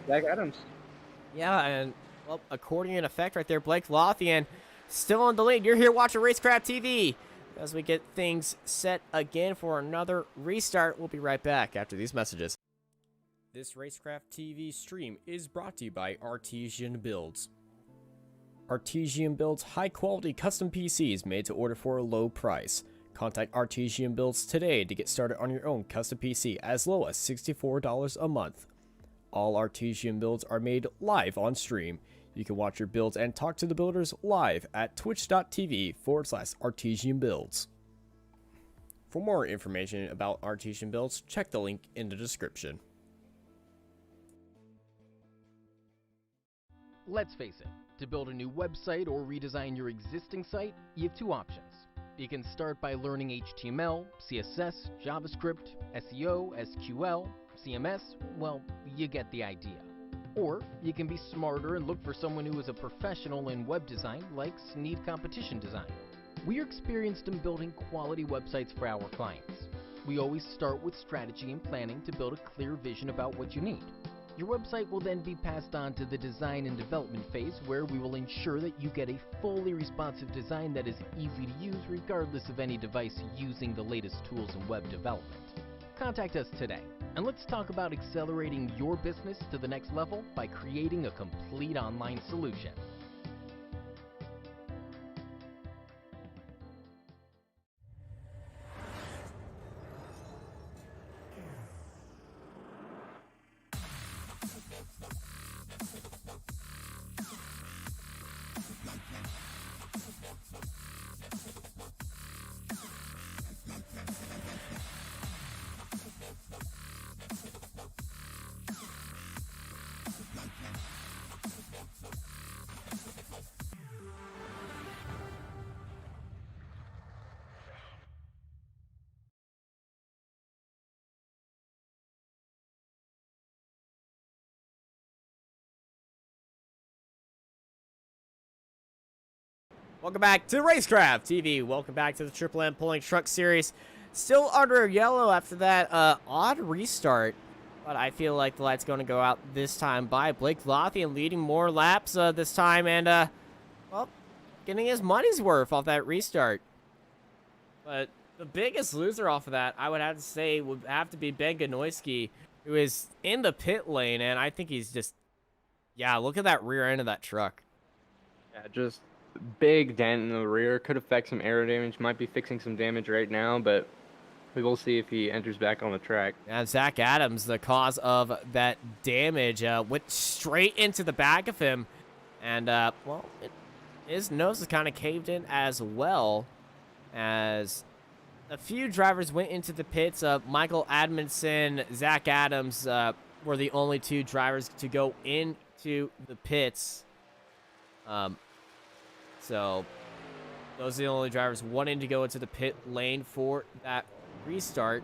Yeah, and well, accordion effect right there. Blake Lothian still on the lead. You're here watching Racecraft TV as we get things set again for another restart. We'll be right back after these messages. This Racecraft TV stream is brought to you by Artesian Builds. Artesian builds high-quality custom PCs made to order for a low price. Contact Artesian Builds today to get started on your own custom PC as low as $64 a month. All Artesian builds are made live on stream. You can watch your builds and talk to the builders live at twitch.tv/Artesian Builds. For more information about Artesian Builds, check the link in the description.
Let's face it, to build a new website or redesign your existing site, you have 2 options. You can start by learning HTML, CSS, JavaScript, SEO, SQL, CMS, well, you get the idea. Or you can be smarter and look for someone who is a professional in web design like Sneed Competition Design. We are experienced in building quality websites for our clients. We always start with strategy and planning to build a clear vision about what you need. Your website will then be passed on to the design and development phase, where we will ensure that you get a fully responsive design that is easy to use regardless of any device using the latest tools in web development. Contact us today, and let's talk about accelerating your business to the next level by creating a complete online solution.
Welcome back to Racecraft TV. Welcome back to the Triple M Pulling Truck Series. Still under yellow after that odd restart. But I feel like the light's going to go out this time by Blake Lothian, leading more laps this time. And, well, getting his money's worth off that restart. But the biggest loser off of that, I would have to say, would have to be Ben Ganoyski, who is in the pit lane. And I think he's just, yeah, look at that rear end of that truck.
Yeah, just big dent in the rear. Could affect some aero damage. Might be fixing some damage right now, but we will see if he enters back on the track.
And Zach Adams, the cause of that damage, went straight into the back of him. And, well, his nose is kind of caved in as well, as a few drivers went into the pits. Michael Admonson, Zach Adams were the only 2 drivers to go into the pits. So those are the only drivers wanting to go into the pit lane for that restart.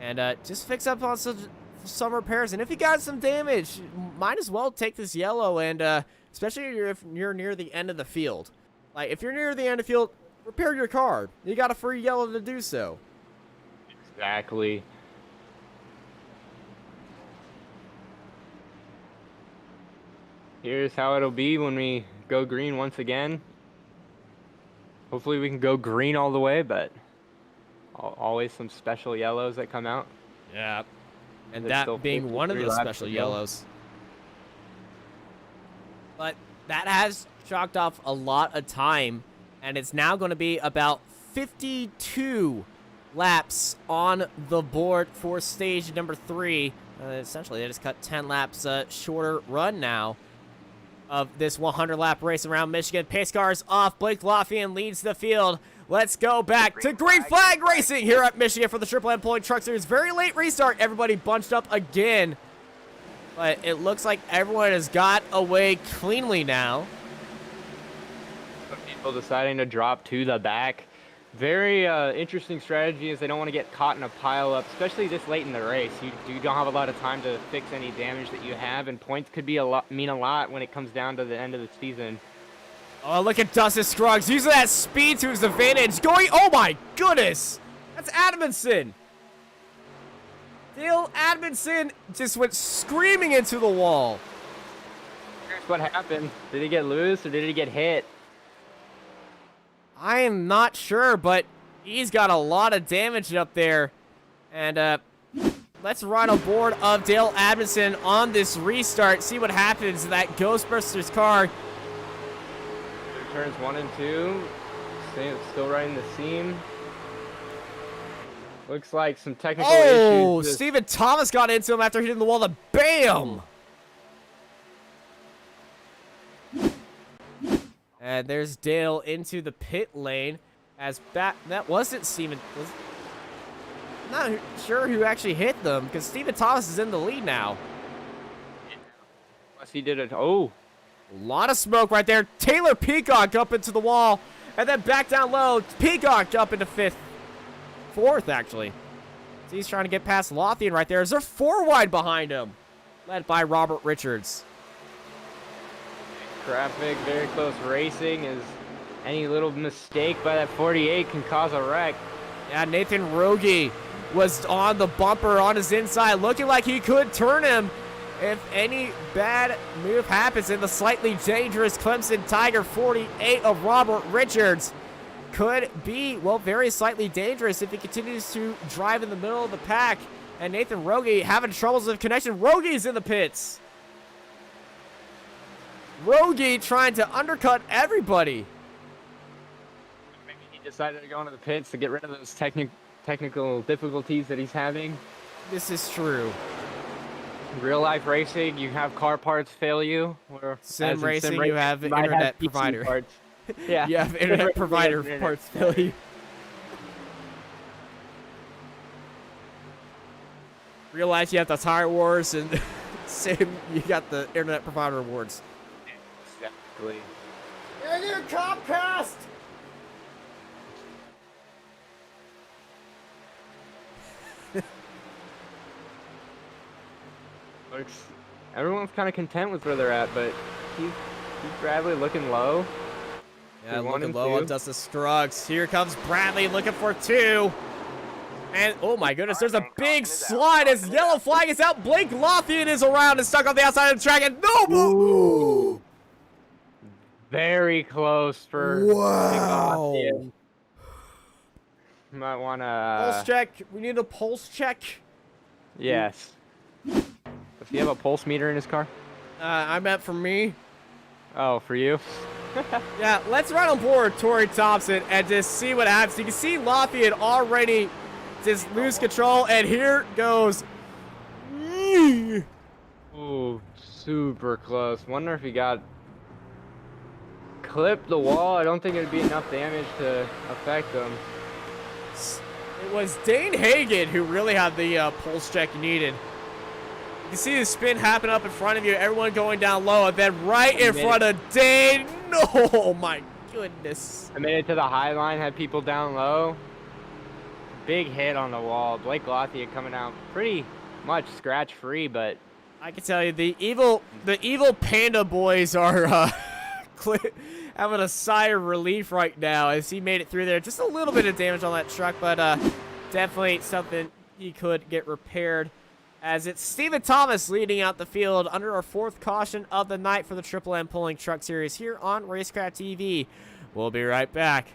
And just fix up on some repairs. And if you got some damage, might as well take this yellow, and especially if you're near the end of the field. Like, if you're near the end of the field, repair your car. You got a free yellow to do so.
Exactly. Here's how it'll be when we go green once again. Hopefully we can go green all the way, but always some special yellows that come out.
Yeah. And
There's still
that being one of
53
the
laps
special
to go.
yellows. But that has chalked off a lot of time, and it's now going to be about 52 laps on the board for stage number 3. Essentially, they just cut 10 laps shorter run now of this 100-lap race around Michigan. Pace cars off. Blake Lothian leads the field. Let's go back to green flag racing here at Michigan for the Triple M Point Truck Series. Very late restart. Everybody bunched up again. But it looks like everyone has got away cleanly now.
Some people deciding to drop to the back. Very interesting strategy, as they don't want to get caught in a pile-up, especially this late in the race. You don't have a lot of time to fix any damage that you have, and points could be mean a lot when it comes down to the end of the season.
Oh, look at Dustin Scruggs using that speed to his advantage. Oh my goodness! That's Admonson. Dale Admonson just went screaming into the wall.
Here's what happened. Did he get loose or did he get hit?
I am not sure, but he's got a lot of damage up there. And let's ride aboard of Dale Admonson on this restart. See what happens to that Ghostbusters car.
Turns 1 and 2. Still riding the seam. Looks like some technical issues.
Oh, Stephen Thomas got into him after hitting the wall. And bam! And there's Dale into the pit lane. As that wasn't Stephen. Not sure who actually hit them, because Stephen Thomas is in the lead now.
Unless he did it. Oh.
A lot of smoke right there. Taylor Peacock up into the wall, and then back down low. Peacock up into fourth, actually. So he's trying to get past Lothian right there. Is there 4 wide behind him? Led by Robert Richards.
Traffic, very close racing, as any little mistake by that 48 can cause a wreck.
Yeah, Nathan Rogie was on the bumper on his inside, looking like he could turn him if any bad move happens. In the slightly dangerous Clemson Tiger 48 of Robert Richards could be, well, very slightly dangerous if he continues to drive in the middle of the pack. And Nathan Rogie having troubles with connection. Rogie's in the pits. Rogie trying to undercut everybody.
Maybe he decided to go into the pits to get rid of those technical difficulties that he's having.
This is true.
Real life racing, you have car parts fail you. Or
Sim racing, you have internet provider.
Parts. Yeah.
You have internet provider parts fail you. Real life, you have the Tire Wars, and Sim, you got the internet provider awards.
Exactly.
And your Comcast!
Everyone's kind of content with where they're at, but he's Bradley looking low.
Yeah,
One
looking
and
low
two.
on Dustin Scruggs. Here comes Bradley looking for 2. And, oh my goodness, there's a big slide as yellow flag is out. Blake Lothian is around and stuck on the outside of the track. And no!
Very close for.
Wow.
You might want to.
Pulse check. We need a pulse check.
Yes. Does he have a pulse meter in his car?
I meant for me.
Oh, for you?
Yeah, let's run on board Torrey Thompson and just see what happens. You can see Lafayette already just lose control, and here goes.
Ooh, super close. Wonder if he got clipped the wall. I don't think it'd be enough damage to affect him.
It was Dane Hagen who really had the pulse check needed. You can see the spin happen up in front of you, everyone going down low, and then right in front of Dane. No, my goodness.
I made it to the high line, had people down low. Big hit on the wall. Blake Lothian coming out pretty much scratch free, but
I can tell you the evil Panda boys are having a sigh of relief right now as he made it through there. Just a little bit of damage on that truck, but definitely something he could get repaired. As it's Stephen Thomas leading out the field under our 4th caution of the night for the Triple M Pulling Truck Series here on Racecraft TV. We'll be right back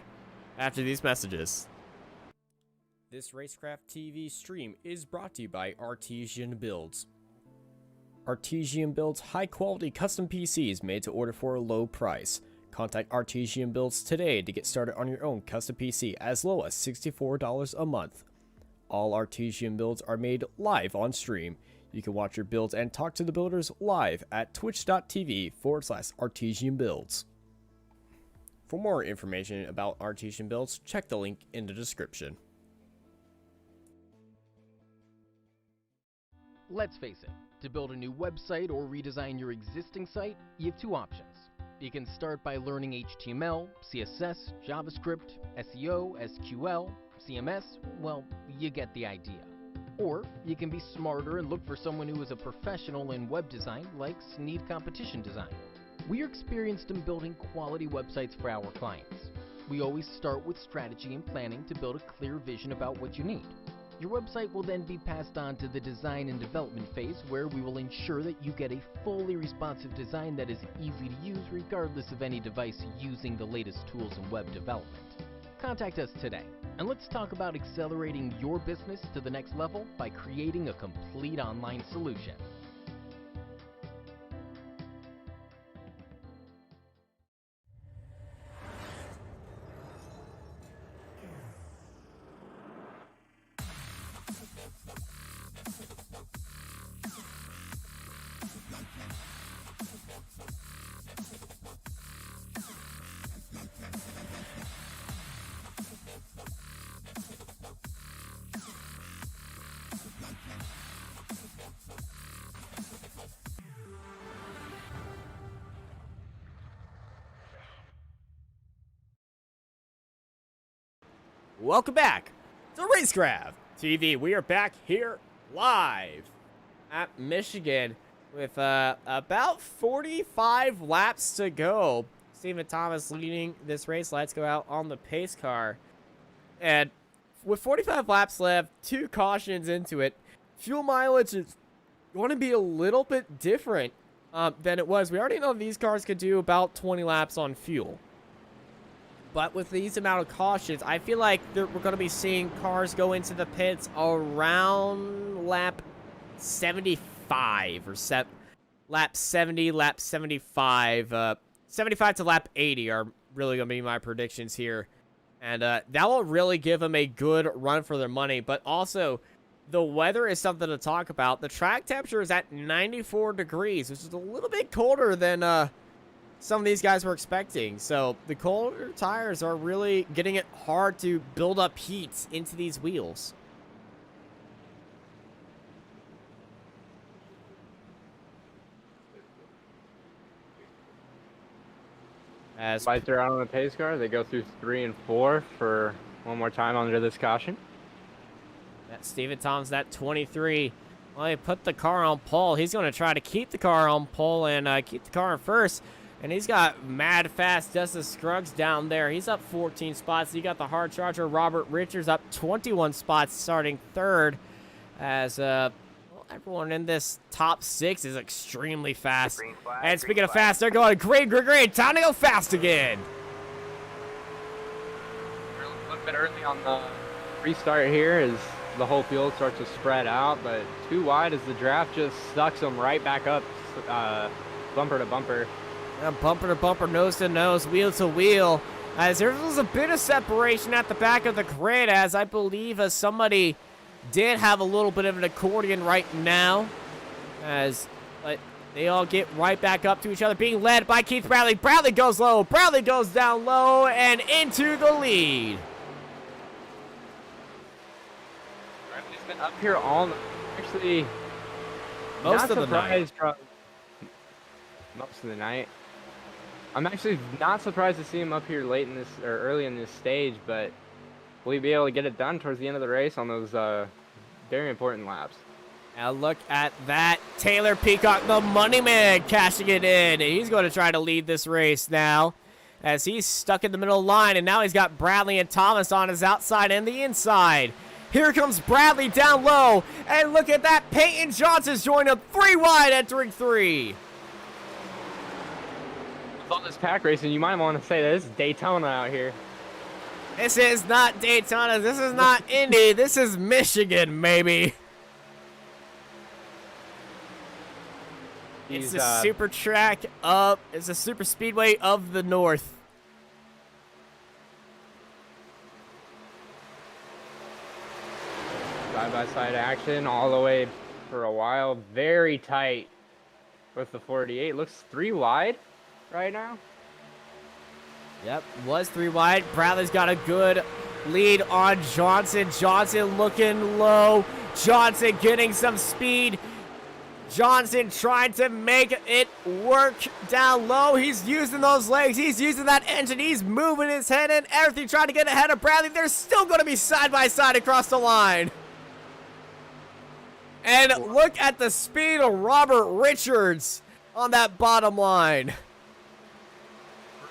after these messages. This Racecraft TV stream is brought to you by Artesian Builds. Artesian builds high-quality custom PCs made to order for a low price. Contact Artesian Builds today to get started on your own custom PC as low as $64 a month. All Artesian builds are made live on stream. You can watch your builds and talk to the builders live at twitch.tv/Artesian Builds. For more information about Artesian Builds, check the link in the description.
Let's face it, to build a new website or redesign your existing site, you have 2 options. You can start by learning HTML, CSS, JavaScript, SEO, SQL, CMS, well, you get the idea. Or you can be smarter and look for someone who is a professional in web design like Sneed Competition Design. We are experienced in building quality websites for our clients. We always start with strategy and planning to build a clear vision about what you need. Your website will then be passed on to the design and development phase, where we will ensure that you get a fully responsive design that is easy to use regardless of any device using the latest tools in web development. Contact us today, and let's talk about accelerating your business to the next level by creating a complete online solution.
Welcome back to Racecraft TV. We are back here live at Michigan with about 45 laps to go. Stephen Thomas leading this race. Let's go out on the pace car. And with 45 laps left, 2 cautions into it, fuel mileage is going to be a little bit different than it was. We already know these cars could do about 20 laps on fuel. But with these amount of cautions, I feel like we're going to be seeing cars go into the pits around lap 75 or lap 70, lap 75. 75 to lap 80 are really going to be my predictions here. And that will really give them a good run for their money. But also, the weather is something to talk about. The track temperature is at 94 degrees, which is a little bit colder than some of these guys were expecting. So the colder tires are really getting it hard to build up heat into these wheels. As
lights are out on the pace car, they go through 3 and 4 for one more time under this caution.
That's Stephen Thomas, that 23. Well, he put the car on pole. He's going to try to keep the car on pole and keep the car in first. And he's got mad fast Dustin Scruggs down there. He's up 14 spots. You got the hard charger Robert Richards up 21 spots, starting 3rd. As well, everyone in this top 6 is extremely fast. And speaking of fast, they're going great. Time to go fast again.
A little bit early on the restart here as the whole field starts to spread out, but too wide as the draft just sucks them right back up, bumper to bumper.
Bumper to bumper, nose to nose, wheel to wheel. As there was a bit of separation at the back of the grid, as I believe somebody did have a little bit of an accordion right now. But they all get right back up to each other, being led by Keith Bradley. Bradley goes low, Bradley goes down low, and into the lead.
Bradley's been up here all, actually,
Most
not
of the
surprised from most of the night. I'm actually not surprised to see him up here late in this, or early in this stage, but will he be able to get it done towards the end of the race on those very important laps?
Now look at that. Taylor Peacock, the money man, cashing it in. He's going to try to lead this race now as he's stuck in the middle line, and now he's got Bradley and Thomas on his outside and the inside. Here comes Bradley down low, and look at that. Peyton Johnson's joined up 3 wide, entering 3.
With all this pack racing, you might want to say that this is Daytona out here.
This is not Daytona. This is not Indy. This is Michigan, maybe. It's a super track of, it's a super speedway of the North.
Side-by-side action all the way for a while. Very tight with the 48. Looks 3 wide right now.
Yep, was 3 wide. Bradley's got a good lead on Johnson. Johnson looking low. Johnson getting some speed. Johnson trying to make it work down low. He's using those legs. He's using that engine. He's moving his head and everything, trying to get ahead of Bradley. They're still going to be side by side across the line. And look at the speed of Robert Richards on that bottom line.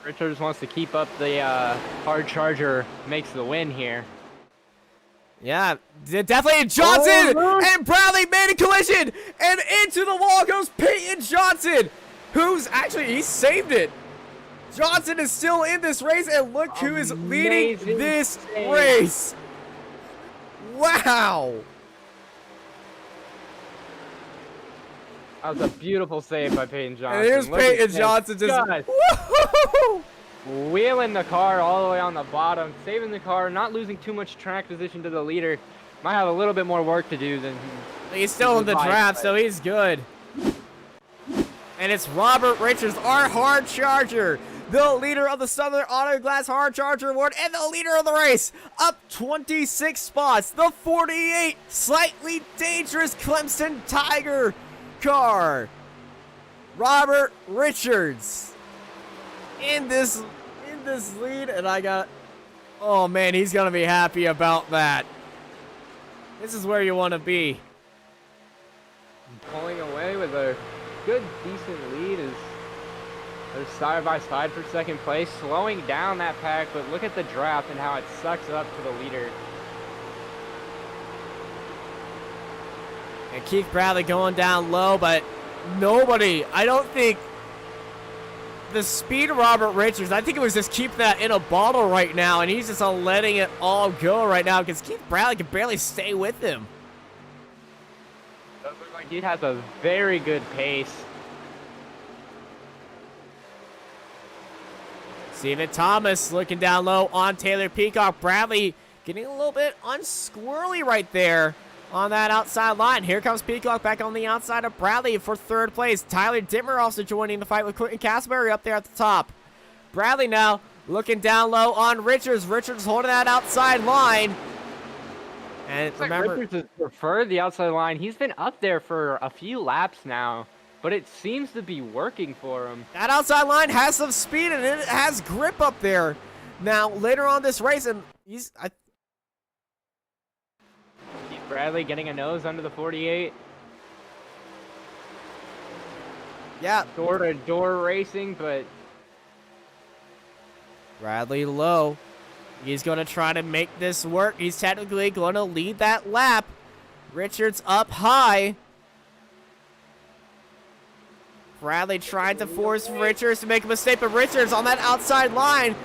Richards wants to keep up the hard charger, makes the win here.
Yeah, definitely Johnson, and Bradley made a collision, and into the wall goes Peyton Johnson, who's actually, he saved it. Johnson is still in this race, and look who is leading this race. Wow.
That was a beautiful save by Peyton Johnson.
And here's Peyton Johnson just woo-hoo-hoo,
wheeling the car all the way on the bottom, saving the car, not losing too much track position to the leader. Might have a little bit more work to do than
he's still in the draft, so he's good. And it's Robert Richards, our hard charger, the leader of the Southern Auto Glass Hard Charger Award, and the leader of the race, up 26 spots. The 48, slightly dangerous Clemson Tiger car. Robert Richards in this lead, and oh man, he's gonna be happy about that. This is where you want to be.
Pulling away with a good, decent lead is they're side by side for second place, slowing down that pack, but look at the draft and how it sucks up to the leader.
And Keith Bradley going down low, but nobody, I don't think, the speed of Robert Richards, I think it was just keep that in a bottle right now, and he's just letting it all go right now because Keith Bradley can barely stay with him.
Does look like he has a very good pace.
Steven Thomas looking down low on Taylor Peacock. Bradley getting a little bit unsquirrely right there on that outside line. Here comes Peacock back on the outside of Bradley for 3rd place. Tyler Dimmer also joining the fight with Clinton Castleberry up there at the top. Bradley now looking down low on Richards. Richards holding that outside line. And
Looks
remember,
like Richards has preferred the outside line. He's been up there for a few laps now, but it seems to be working for him.
that outside line has some speed and it has grip up there. Now, later on this race, and
Bradley getting a nose under the 48.
yeah,
Door-to-door racing, but
Bradley low. He's going to try to make this work. He's technically going to lead that lap. Richards up high. Bradley trying to force Richards to make a mistake, but Richards on that outside line.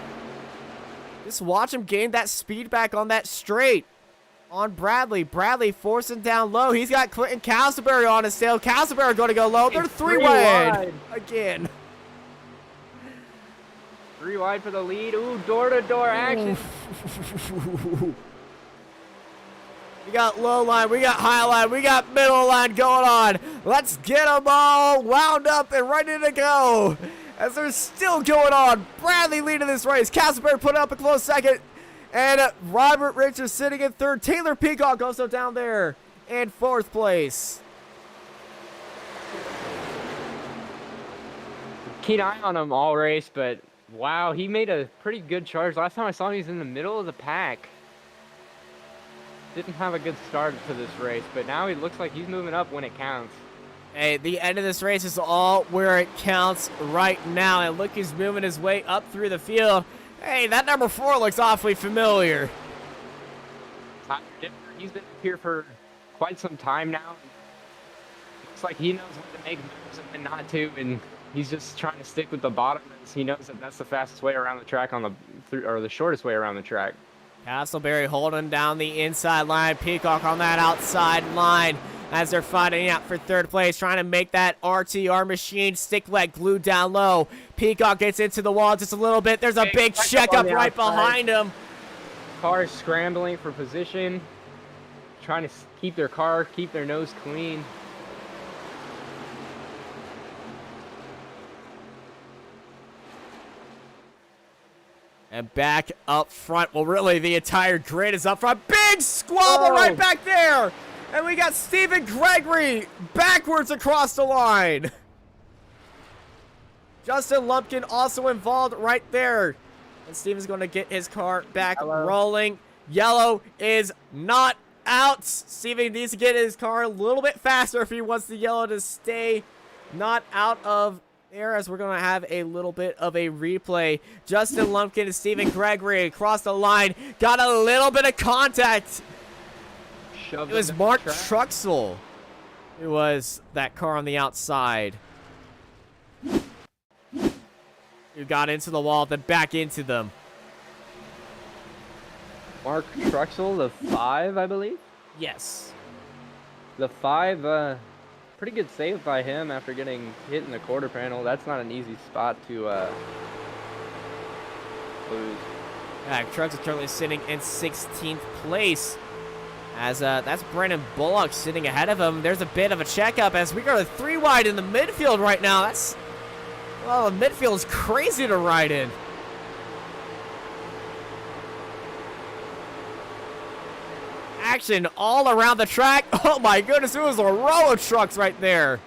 Just watch him gain that speed back on that straight. On Bradley. Bradley forcing down low. He's got Clinton Castleberry on his tail. Castleberry going to go low. They're 3 wide again.
3 wide for the lead. Ooh, door-to-door action.
We got low line, we got high line, we got middle line going on. Let's get them all wound up and ready to go. As they're still going on. Bradley leading this race. Castleberry put up a close second. And Robert Richards sitting in third. Taylor Peacock also down there in fourth place.
Keen eye on him all race, but wow, he made a pretty good charge. Last time I saw him, he was in the middle of the pack. Didn't have a good start to this race, but now he looks like he's moving up when it counts.
Hey, the end of this race is all where it counts right now. And look, he's moving his way up through the field. Hey, that number 4 looks awfully familiar.
He's been here for quite some time now. Looks like he knows when to make moves and when not to, and he's just trying to stick with the bottom. He knows that that's the fastest way around the track or the shortest way around the track.
Castleberry holding down the inside line. Peacock on that outside line as they're fighting out for third place, trying to make that RTR machine stick like glue down low. Peacock gets into the wall just a little bit. There's a big checkup right behind him.
Car is scrambling for position, trying to keep their nose clean.
And back up front, well, really, the entire grid is up front. Big squabble right back there. And we got Stephen Gregory backwards across the line. Justin Lumpkin also involved right there. And Steven's going to get his car back rolling. Yellow is not out. Steven needs to get his car a little bit faster if he wants the yellow to stay not out of there, as we're going to have a little bit of a replay. Justin Lumpkin and Stephen Gregory across the line. Got a little bit of contact. It was Mark Truxell who was that car on the outside. Who got into the wall, then back into them.
Mark Truxell, the 5, I believe?
Yes.
The 5, pretty good save by him after getting hit in the quarter panel. That's not an easy spot to lose.
Yeah, Truxell currently sitting in 16th place. As that's Brandon Bullock sitting ahead of him. There's a bit of a checkup as we go 3 wide in the midfield right now. That's, well, the midfield is crazy to ride in. Action all around the track. Oh my goodness, it was a row of trucks right there.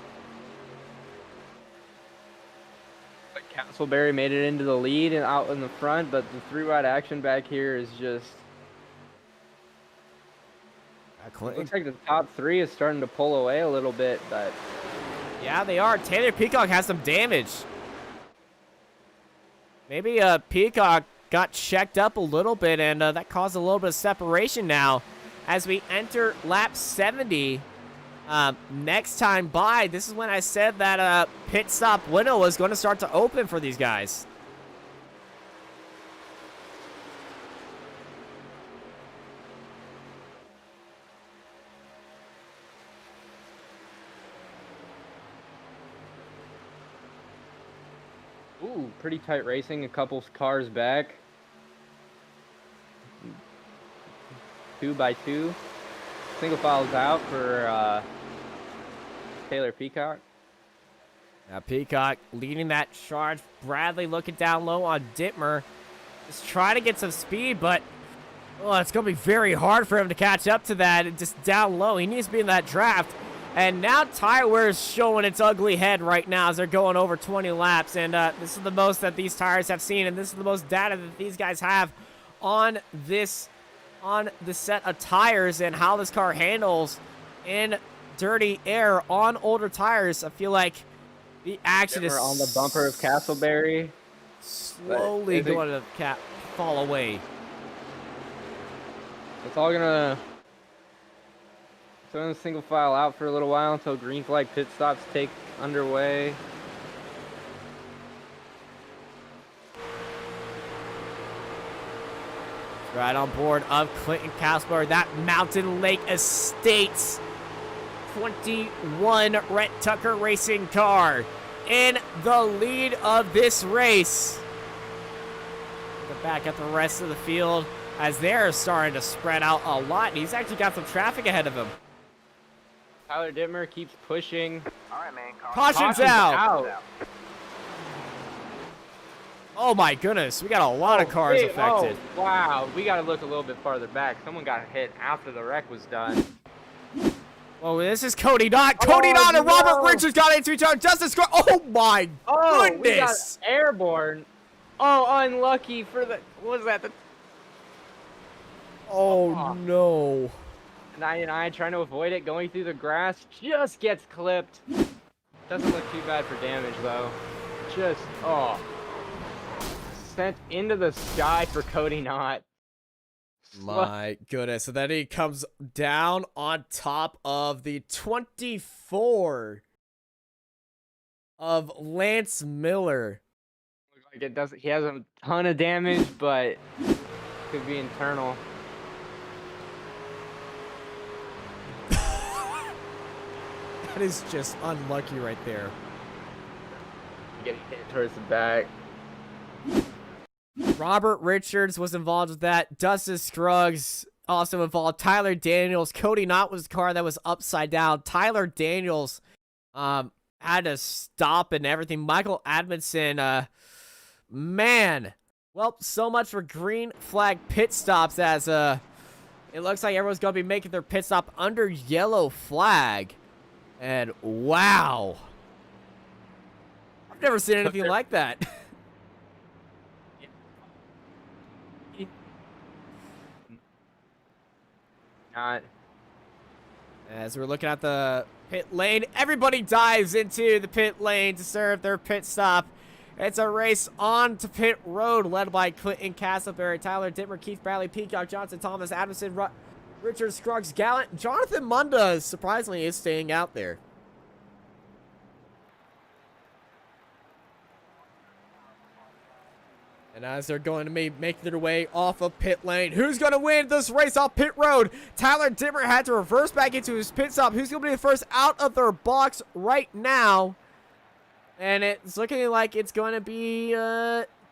Castleberry made it into the lead and out in the front, but the 3 wide action back here is just... Looks like the top 3 is starting to pull away a little bit, but...
Yeah, they are. Taylor Peacock has some damage. Maybe Peacock got checked up a little bit, and that caused a little bit of separation now. As we enter lap 70, next time by, this is when I said that pit stop window was going to start to open for these guys.
Ooh, pretty tight racing, a couple cars back. 2 by 2. Single file's out for Taylor Peacock.
Now Peacock leading that charge. Bradley looking down low on Dittmer. Just trying to get some speed, but it's going to be very hard for him to catch up to that. And just down low, he needs to be in that draft. And now tire wear is showing its ugly head right now as they're going over 20 laps. And this is the most that these tires have seen, and this is the most data that these guys have on this, on the set of tires and how this car handles in dirty air on older tires. I feel like the action is
on the bumper of Castleberry.
Slowly going to fall away.
It's all gonna throw the single file out for a little while until green flag pit stops take underway.
Right on board of Clinton Castleberry, that Mountain Lake Estates 21 Rhett Tucker racing car in the lead of this race. Look back at the rest of the field as they're starting to spread out a lot. And he's actually got some traffic ahead of him.
Tyler Dittmer keeps pushing.
All right, man.
Caution's out. Oh my goodness, we got a lot of cars affected.
Oh, wow, we got to look a little bit farther back. Someone got hit after the wreck was done.
Oh, this is Cody Knott. Cody Knott and Robert Richards got into each other. Justice. Oh my goodness!
We got airborne. Oh, unlucky for the. What was that?
Oh no!
99 trying to avoid it, going through the grass, just gets clipped. Doesn't look too bad for damage though. Just sent into the sky for Cody Knott.
My goodness. So then he comes down on top of the 24 of Lance Miller.
Looks like it doesn't. He has a ton of damage, but could be internal.
That is just unlucky right there.
Getting hit towards the back.
Robert Richards was involved with that. Dustin Scruggs also involved. Tyler Daniels. Cody Knott was the car that was upside down. Tyler Daniels had to stop and everything. Michael Admonson, man. Well, so much for green flag pit stops as it looks like everyone's going to be making their pit stop under yellow flag. And wow. I've never seen anything like that.
Not.
As we're looking at the pit lane, everybody dives into the pit lane to serve their pit stop. It's a race on to pit road led by Clinton Castleberry, Tyler Dittmer, Keith Bradley, Peacock Johnson, Thomas Adamson, Richard Scruggs, Gallant. Jonathan Munda, surprisingly, is staying out there. And as they're going to make their way off of pit lane, who's going to win this race off pit road? Tyler Dittmer had to reverse back into his pit stop. Who's going to be the first out of their box right now? And it's looking like it's going to be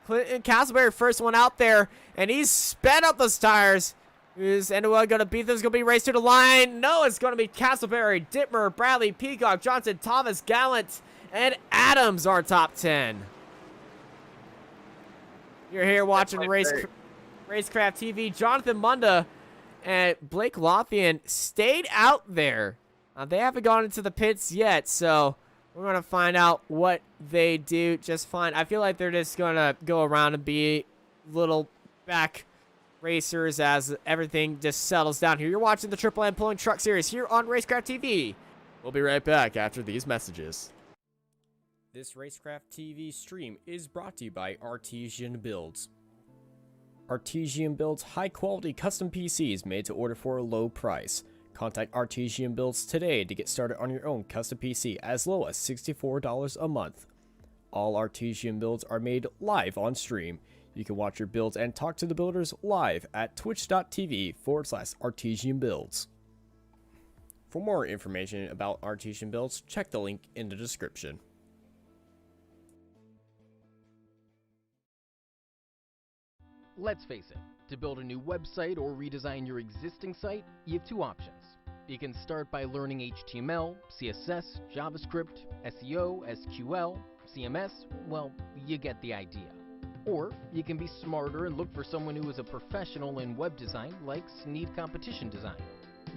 Clinton Castleberry, first one out there. And he's sped up those tires. Is anyone going to beat this? Going to be raced to the line? No, it's going to be Castleberry, Dittmer, Bradley, Peacock, Johnson, Thomas, Gallant, and Adams are top 10. You're here watching Racecraft TV. Jonathan Munda and Blake Lothian stayed out there. They haven't gone into the pits yet, so we're going to find out what they do just fine. I feel like they're just going to go around and be little back racers as everything just settles down here. You're watching the Triple M Pulling Truck Series here on Racecraft TV. We'll be right back after these messages. This Racecraft TV stream is brought to you by Artesian Builds. Artesian builds high-quality custom PCs made to order for a low price. Contact Artesian Builds today to get started on your own custom PC as low as $64 a month. All Artesian builds are made live on stream. You can watch your builds and talk to the builders live at twitch.tv/Artesian Builds. For more information about Artesian Builds, check the link in the description.
Let's face it, to build a new website or redesign your existing site, you have two options. You can start by learning HTML, CSS, JavaScript, SEO, SQL, CMS, well, you get the idea. Or you can be smarter and look for someone who is a professional in web design like Sneed Competition Design.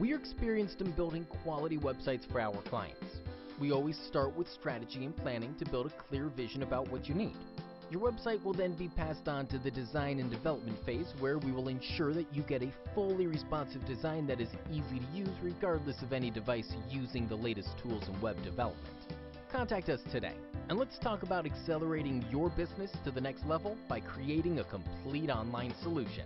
We are experienced in building quality websites for our clients. We always start with strategy and planning to build a clear vision about what you need. Your website will then be passed on to the design and development phase, where we will ensure that you get a fully responsive design that is easy to use regardless of any device using the latest tools in web development. Contact us today, and let's talk about accelerating your business to the next level by creating a complete online solution.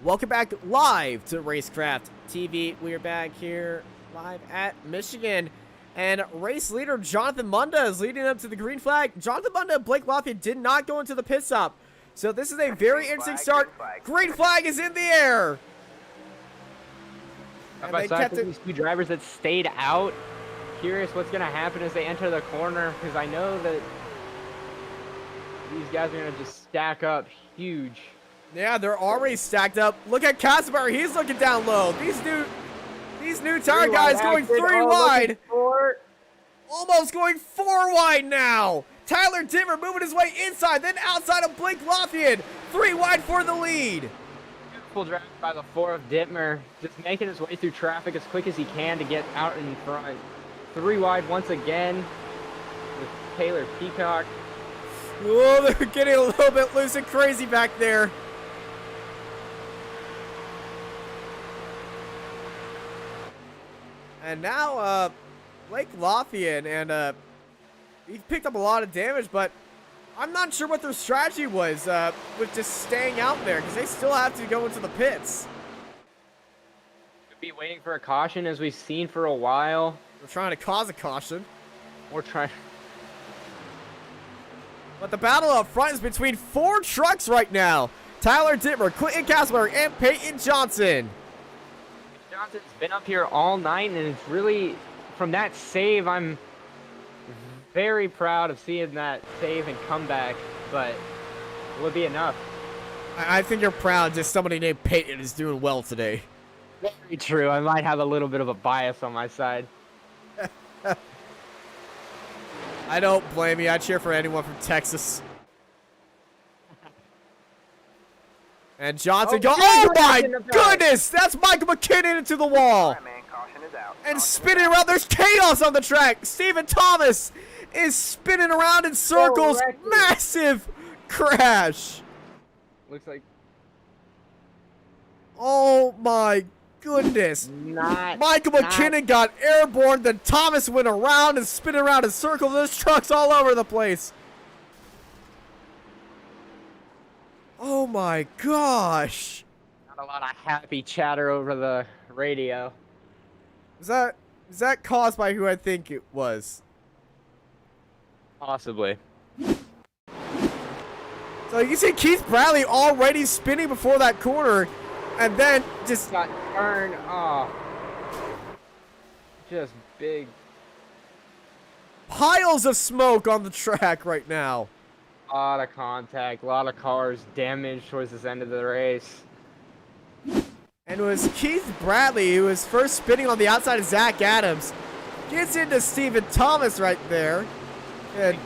Welcome back live to Racecraft TV. We're back here live at Michigan. And race leader Jonathan Munda is leading up to the green flag. Jonathan Munda and Blake Lafayette did not go into the pit stop. So this is a very interesting start. Green flag is in the air.
And they kept it. These two drivers that stayed out. Curious what's going to happen as they enter the corner, because I know that these guys are going to just stack up huge.
Yeah, they're already stacked up. Look at Casper. He's looking down low. These new tire guys going 3 wide. Almost going 4 wide now. Tyler Dimmer moving his way inside, then outside of Blake Lafayette. 3 wide for the lead.
Beautiful drive by the 4 of Dittmer, just making his way through traffic as quick as he can to get out in front. 3 wide once again with Taylor Peacock.
Oh, they're getting a little bit loose and crazy back there. And now, Blake Lafayette, and he picked up a lot of damage, but I'm not sure what their strategy was with just staying out there, because they still have to go into the pits.
Could be waiting for a caution, as we've seen for a while.
They're trying to cause a caution.
We're trying.
But the battle up front is between 4 trucks right now. Tyler Dittmer, Clinton Kasper, and Peyton Johnson.
Johnson's been up here all night, and it's really, from that save, I'm very proud of seeing that save and comeback, but will it be enough?
I think you're proud just somebody named Peyton is doing well today.
Very true. I might have a little bit of a bias on my side.
I don't blame you. I cheer for anyone from Texas. And Johnson oh my goodness! That's Michael McKinnon into the wall.
Right, man, caution is out.
And spinning around. There's chaos on the track. Stephen Thomas is spinning around in circles. Massive crash.
Looks like.
Oh my goodness. Michael McKinnon got airborne. Then Thomas went around and spinning around in circles. There's trucks all over the place. Oh my gosh.
Not a lot of happy chatter over the radio.
Is that caused by who I think it was?
Possibly.
So you see Keith Bradley already spinning before that corner, and then just
got turned off. Just big
piles of smoke on the track right now.
A lot of contact, a lot of cars damaged towards this end of the race.
And it was Keith Bradley who was first spinning on the outside of Zach Adams. Gets into Stephen Thomas right there. And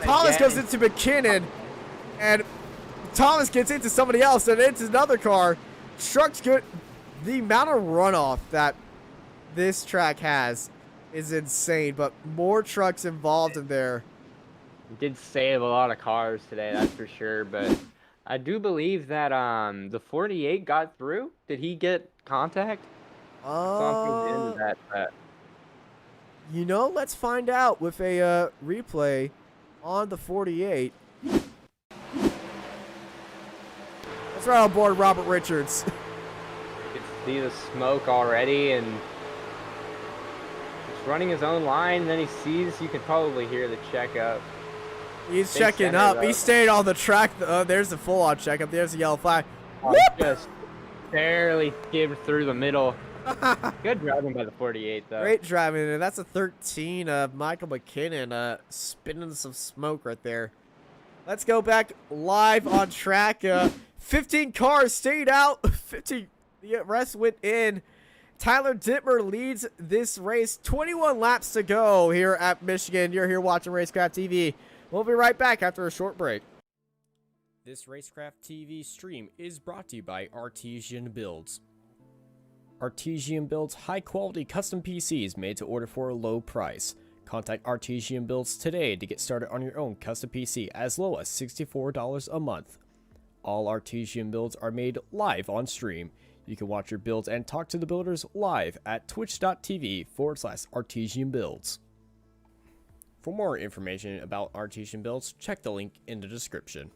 Thomas goes into McKinnon. And Thomas gets into somebody else and into another car. Truck's good. The amount of runoff that this track has is insane. But more trucks involved in there.
Did save a lot of cars today, that's for sure, but I do believe that the 48 got through. Did he get contact?
You know, let's find out with a replay on the 48. Let's ride on board Robert Richards.
You can see the smoke already, and he's running his own line, and then he sees, you can probably hear the checkup.
He's checking up. He stayed on the track. There's the full-on checkup. There's the yellow flag.
Just barely skimmed through the middle. Good driving by the 48, though.
Great driving, and that's a 13 of Michael McKinnon spinning some smoke right there. Let's go back live on track. 15 cars stayed out. 50. The rest went in. Tyler Dittmer leads this race. 21 laps to go here at Michigan. You're here watching Racecraft TV. We'll be right back after a short break. This Racecraft TV stream is brought to you by Artesian Builds. Artesian builds high-quality custom PCs made to order for a low price. Contact Artesian Builds today to get started on your own custom PC as low as $64 a month. All Artesian builds are made live on stream. You can watch your builds and talk to the builders live at twitch.tv/Artesian Builds. For more information about Artesian Builds, check the link in the description.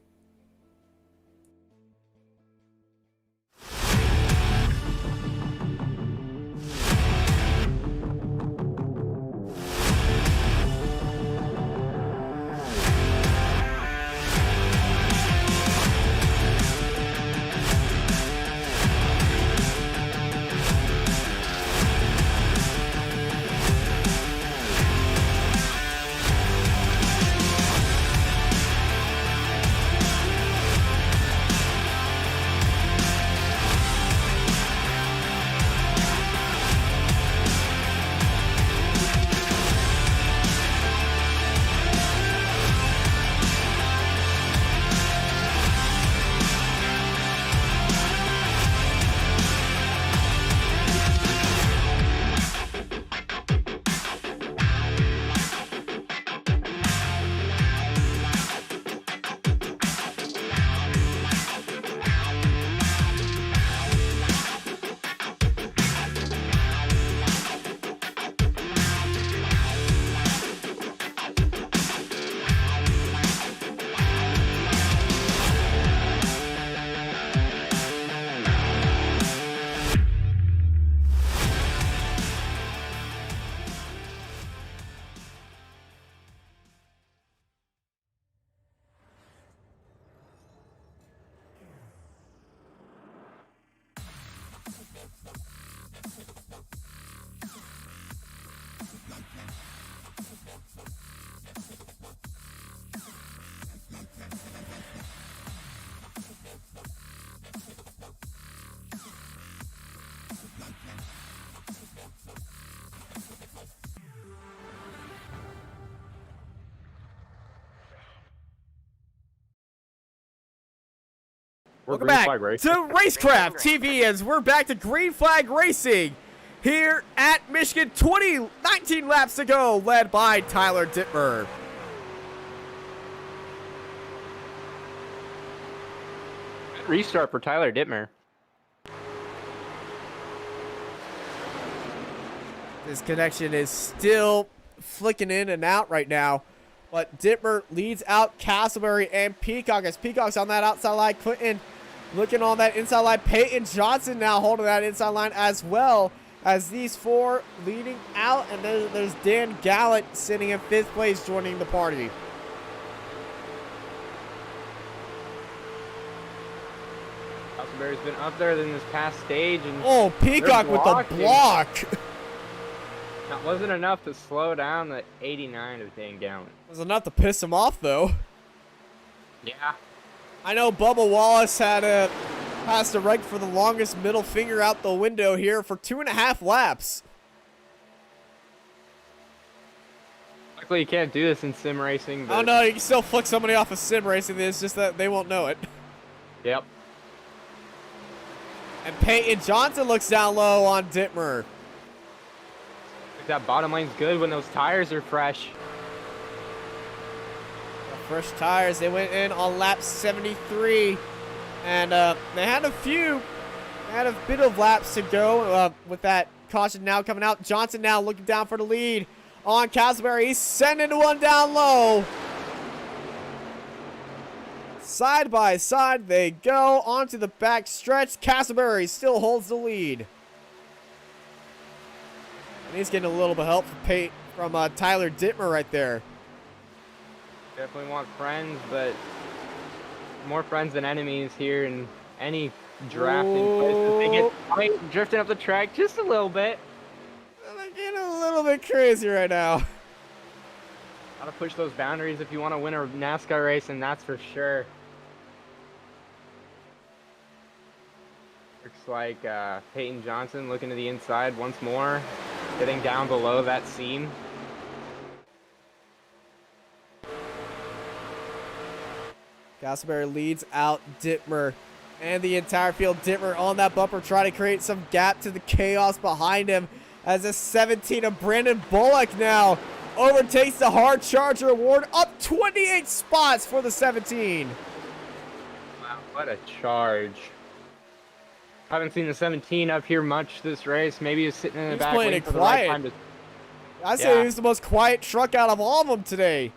Welcome
green
back
flag
to
racing.
Racecraft TV as we're back to green flag racing here at Michigan. 19 laps to go, led by Tyler Dittmer.
Restart for Tyler Dittmer.
This connection is still flicking in and out right now. But Dittmer leads out Castleberry and Peacock as Peacock's on that outside line. Clinton looking on that inside line. Peyton Johnson now holding that inside line as well as these four leading out. And then there's Dan Gallant sitting in 5th place joining the party.
Castleberry's been up there in this past stage. And
oh, Peacock with the block.
That wasn't enough to slow down the 89 of Dan Gallant.
It was enough to piss him off, though.
Yeah.
I know Bubba Wallace has to rank for the longest middle finger out the window here for 2.5 laps.
Luckily, you can't do this in sim racing. But...
Oh, no, you can still flick somebody off of sim racing. It's just that they won't know it.
Yep.
And Peyton Johnson looks down low on Dittmer.
That bottom lane's good when those tires are fresh.
Fresh tires, they went in on lap 73. And they had a bit of laps to go with that caution now coming out. Johnson now looking down for the lead on Castleberry. He's sending one down low. Side by side they go onto the back stretch. Castleberry still holds the lead. And he's getting a little bit of help from Tyler Dittmer right there.
Definitely want friends, but more friends than enemies here in any drafting places. They get tight, drifting up the track just a little bit.
They're getting a little bit crazy right now.
Gotta push those boundaries if you want to win a NASCAR race, and that's for sure. Looks like Peyton Johnson looking to the inside once more, getting down below that seam.
Castleberry leads out Dittmer and the entire field. Dittmer on that bumper trying to create some gap to the chaos behind him as a 17 of Brandon Bullock now overtakes the Hard Charger Award, up 28 spots for the 17.
Wow, what a charge. Haven't seen the 17 up here much this race. Maybe he's sitting in the back
playing
waiting
it
for the
quiet.
right time to...
I say he's the most quiet truck out of all of them today.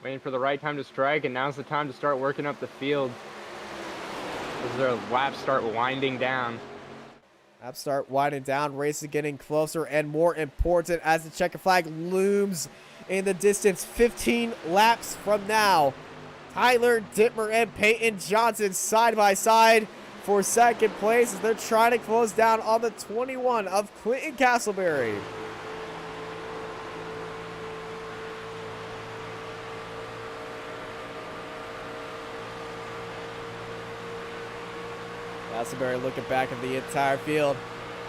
Waiting for the right time to strike, and now's the time to start working up the field. As their laps start winding down.
Laps start winding down. Race is getting closer and more important as the checkered flag looms in the distance. 15 laps from now. Tyler Dittmer and Peyton Johnson side by side for second place as they're trying to close down on the 21 of Clinton Castleberry. Castleberry looking back at the entire field.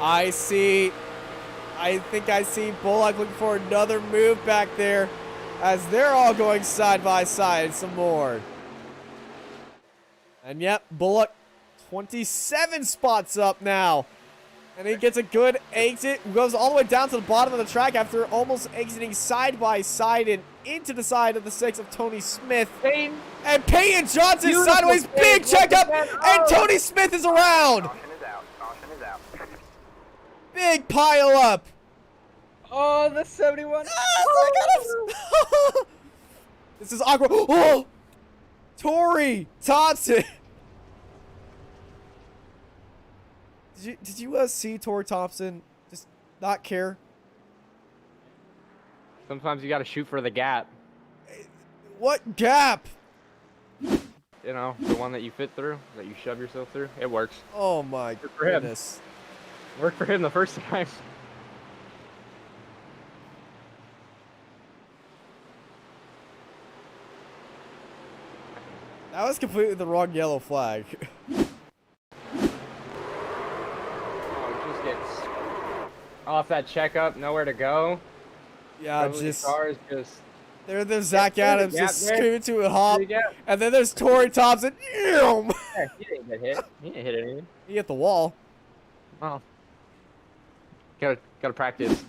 I think I see Bullock looking for another move back there as they're all going side by side some more. And yep, Bullock 27 spots up now. And he gets a good exit, goes all the way down to the bottom of the track after almost exiting side by side and into the side of the 6 of Tony Smith. And Peyton Johnson sideways, big checkup, and Tony Smith is around.
Caution is out. Caution is out.
Big pile up.
Oh, the 71.
This is awkward. Oh, Tori Thompson. Did you see Tori Thompson just not care?
Sometimes you got to shoot for the gap.
What gap?
You know, the one that you fit through, that you shove yourself through. It works.
Oh my
for him.
goodness.
Worked for him the first time.
That was completely the wrong yellow flag.
Just gets off that checkup, nowhere to go.
Yeah,
Beverly
just
Cars just
There's Zach
there's a
Adams
gap
just
there.
screaming to a hop.
There's a gap.
And then there's Torrey Thompson.
Yeah, he didn't get hit. He didn't hit anything.
He hit the wall.
Well, gotta practice.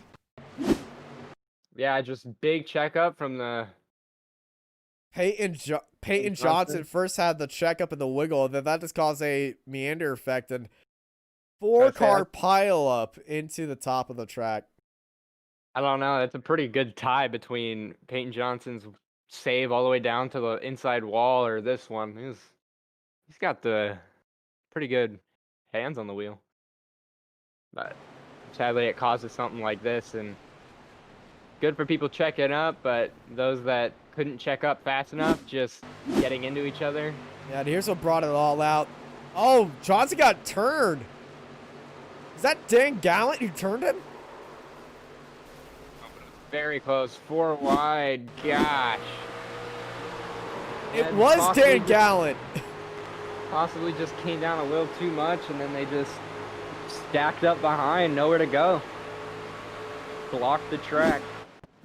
Yeah, just big checkup from the
Peyton
Johnson.
Johnson first had the checkup and the wiggle, and then that just caused a meander effect and 4-car pile up into the top of the track.
I don't know. It's a pretty good tie between Peyton Johnson's save all the way down to the inside wall or this one. He's got the pretty good hands on the wheel. But sadly, it causes something like this, and good for people checking up, but those that couldn't check up fast enough, just getting into each other.
Yeah, and here's what brought it all out. Oh, Johnson got turned. Is that Dan Gallant who turned him?
Very close. 4 wide. Gosh.
It
And
was
possibly
Dan Gallant.
Possibly just came down a little too much, and then they just stacked up behind, nowhere to go. Blocked the track.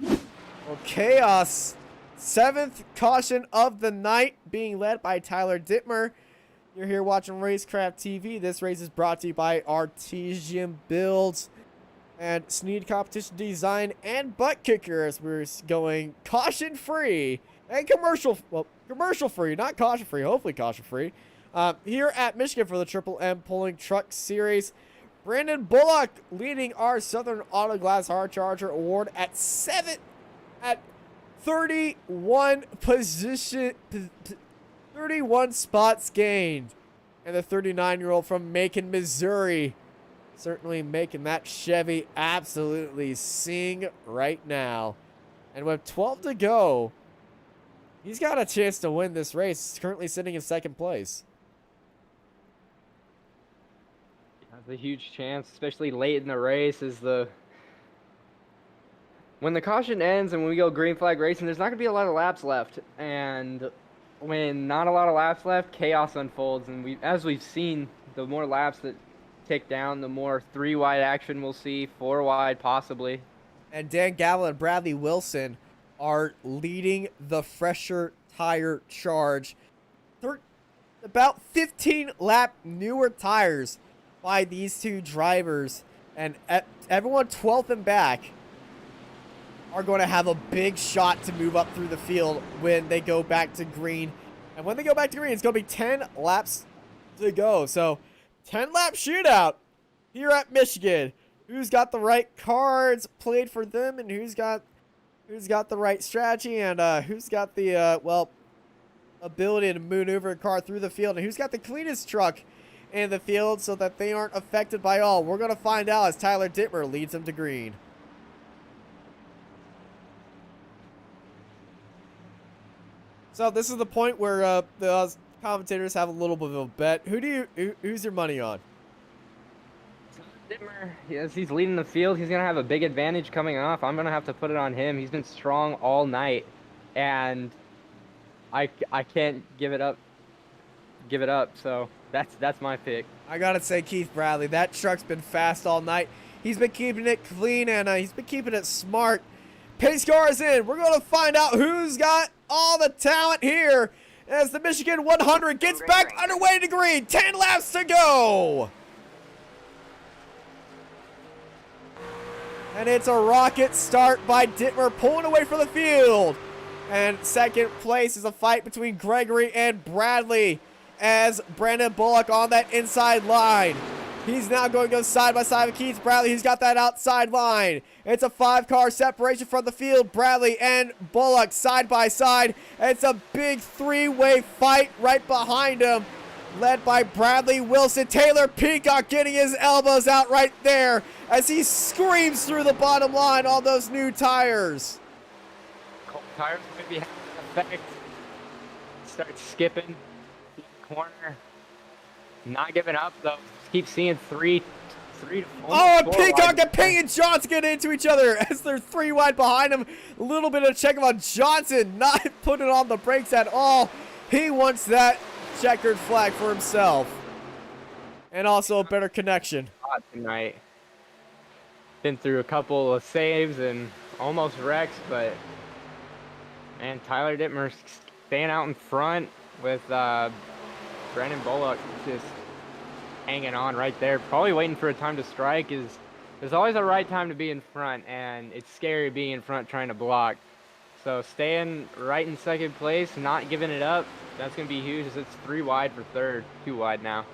Well, chaos. 7th caution of the night, being led by Tyler Dittmer. You're here watching Racecraft TV. This race is brought to you by Artesian Builds and Sneed Competition Design and Butt Kicker, as we're going caution free and commercial free, not caution free, hopefully caution free. Here at Michigan for the Triple M Pulling Truck Series. Brandon Bullock leading our Southern Auto Glass Hard Charger Award at 31 position, 31 spots gained. And the 39-year-old from Macon, Missouri, certainly making that Chevy absolutely sing right now. And with 12 to go, he's got a chance to win this race. He's currently sitting in 2nd place.
That's a huge chance, especially late in the race. When the caution ends and when we go green flag racing, there's not going to be a lot of laps left. And when not a lot of laps left, chaos unfolds. And as we've seen, the more laps that tick down, the more 3-wide action we'll see, 4 wide possibly.
And Dan Gallant and Bradley Wilson are leading the fresher tire charge. About 15 lap newer tires by these two drivers. And everyone 12th and back are going to have a big shot to move up through the field when they go back to green. And when they go back to green, it's going to be 10 laps to go. So 10-lap shootout here at Michigan. Who's got the right cards played for them, and who's got the right strategy, and who's got the ability to maneuver a car through the field, and who's got the cleanest truck in the field so that they aren't affected by all. We're going to find out as Tyler Dittmer leads them to green. So this is the point where the commentators have a little bit of a bet. Who's your money on?
Dittmer, yes, he's leading the field. He's going to have a big advantage coming off. I'm going to have to put it on him. He's been strong all night, and I can't give it up. So that's my pick.
I got to say Keith Bradley. That truck's been fast all night. He's been keeping it clean, and he's been keeping it smart. Pace car is in. We're going to find out who's got all the talent here as the Michigan 100 gets back underway to green. 10 laps to go. And it's a rocket start by Dittmer pulling away from the field. And 2nd place is a fight between Gregory and Bradley as Brandon Bullock on that inside line. He's now going to go side by side with Keith Bradley. He's got that outside line. It's a 5-car separation from the field. Bradley and Bullock side by side. It's a big 3-way fight right behind him, led by Bradley Wilson. Taylor Peacock getting his elbows out right there as he screams through the bottom line on those new tires.
Cold tires maybe have an effect. Start skipping the corner. Not giving up though. Keep seeing 3 to 4.
Oh, and Peacock and Peyton Johnson get into each other as they're 3 wide behind him. A little bit of check on Johnson, not putting on the brakes at all. He wants that checkered flag for himself. And also a better connection.
Tonight. Been through a couple of saves and almost wrecks, but And Tyler Dittmer staying out in front with Brandon Bullock just hanging on right there. Probably waiting for a time to strike. There's always a right time to be in front, and it's scary being in front trying to block. So staying right in second place, not giving it up, that's going to be huge. It's 3 wide for third, 2 wide now.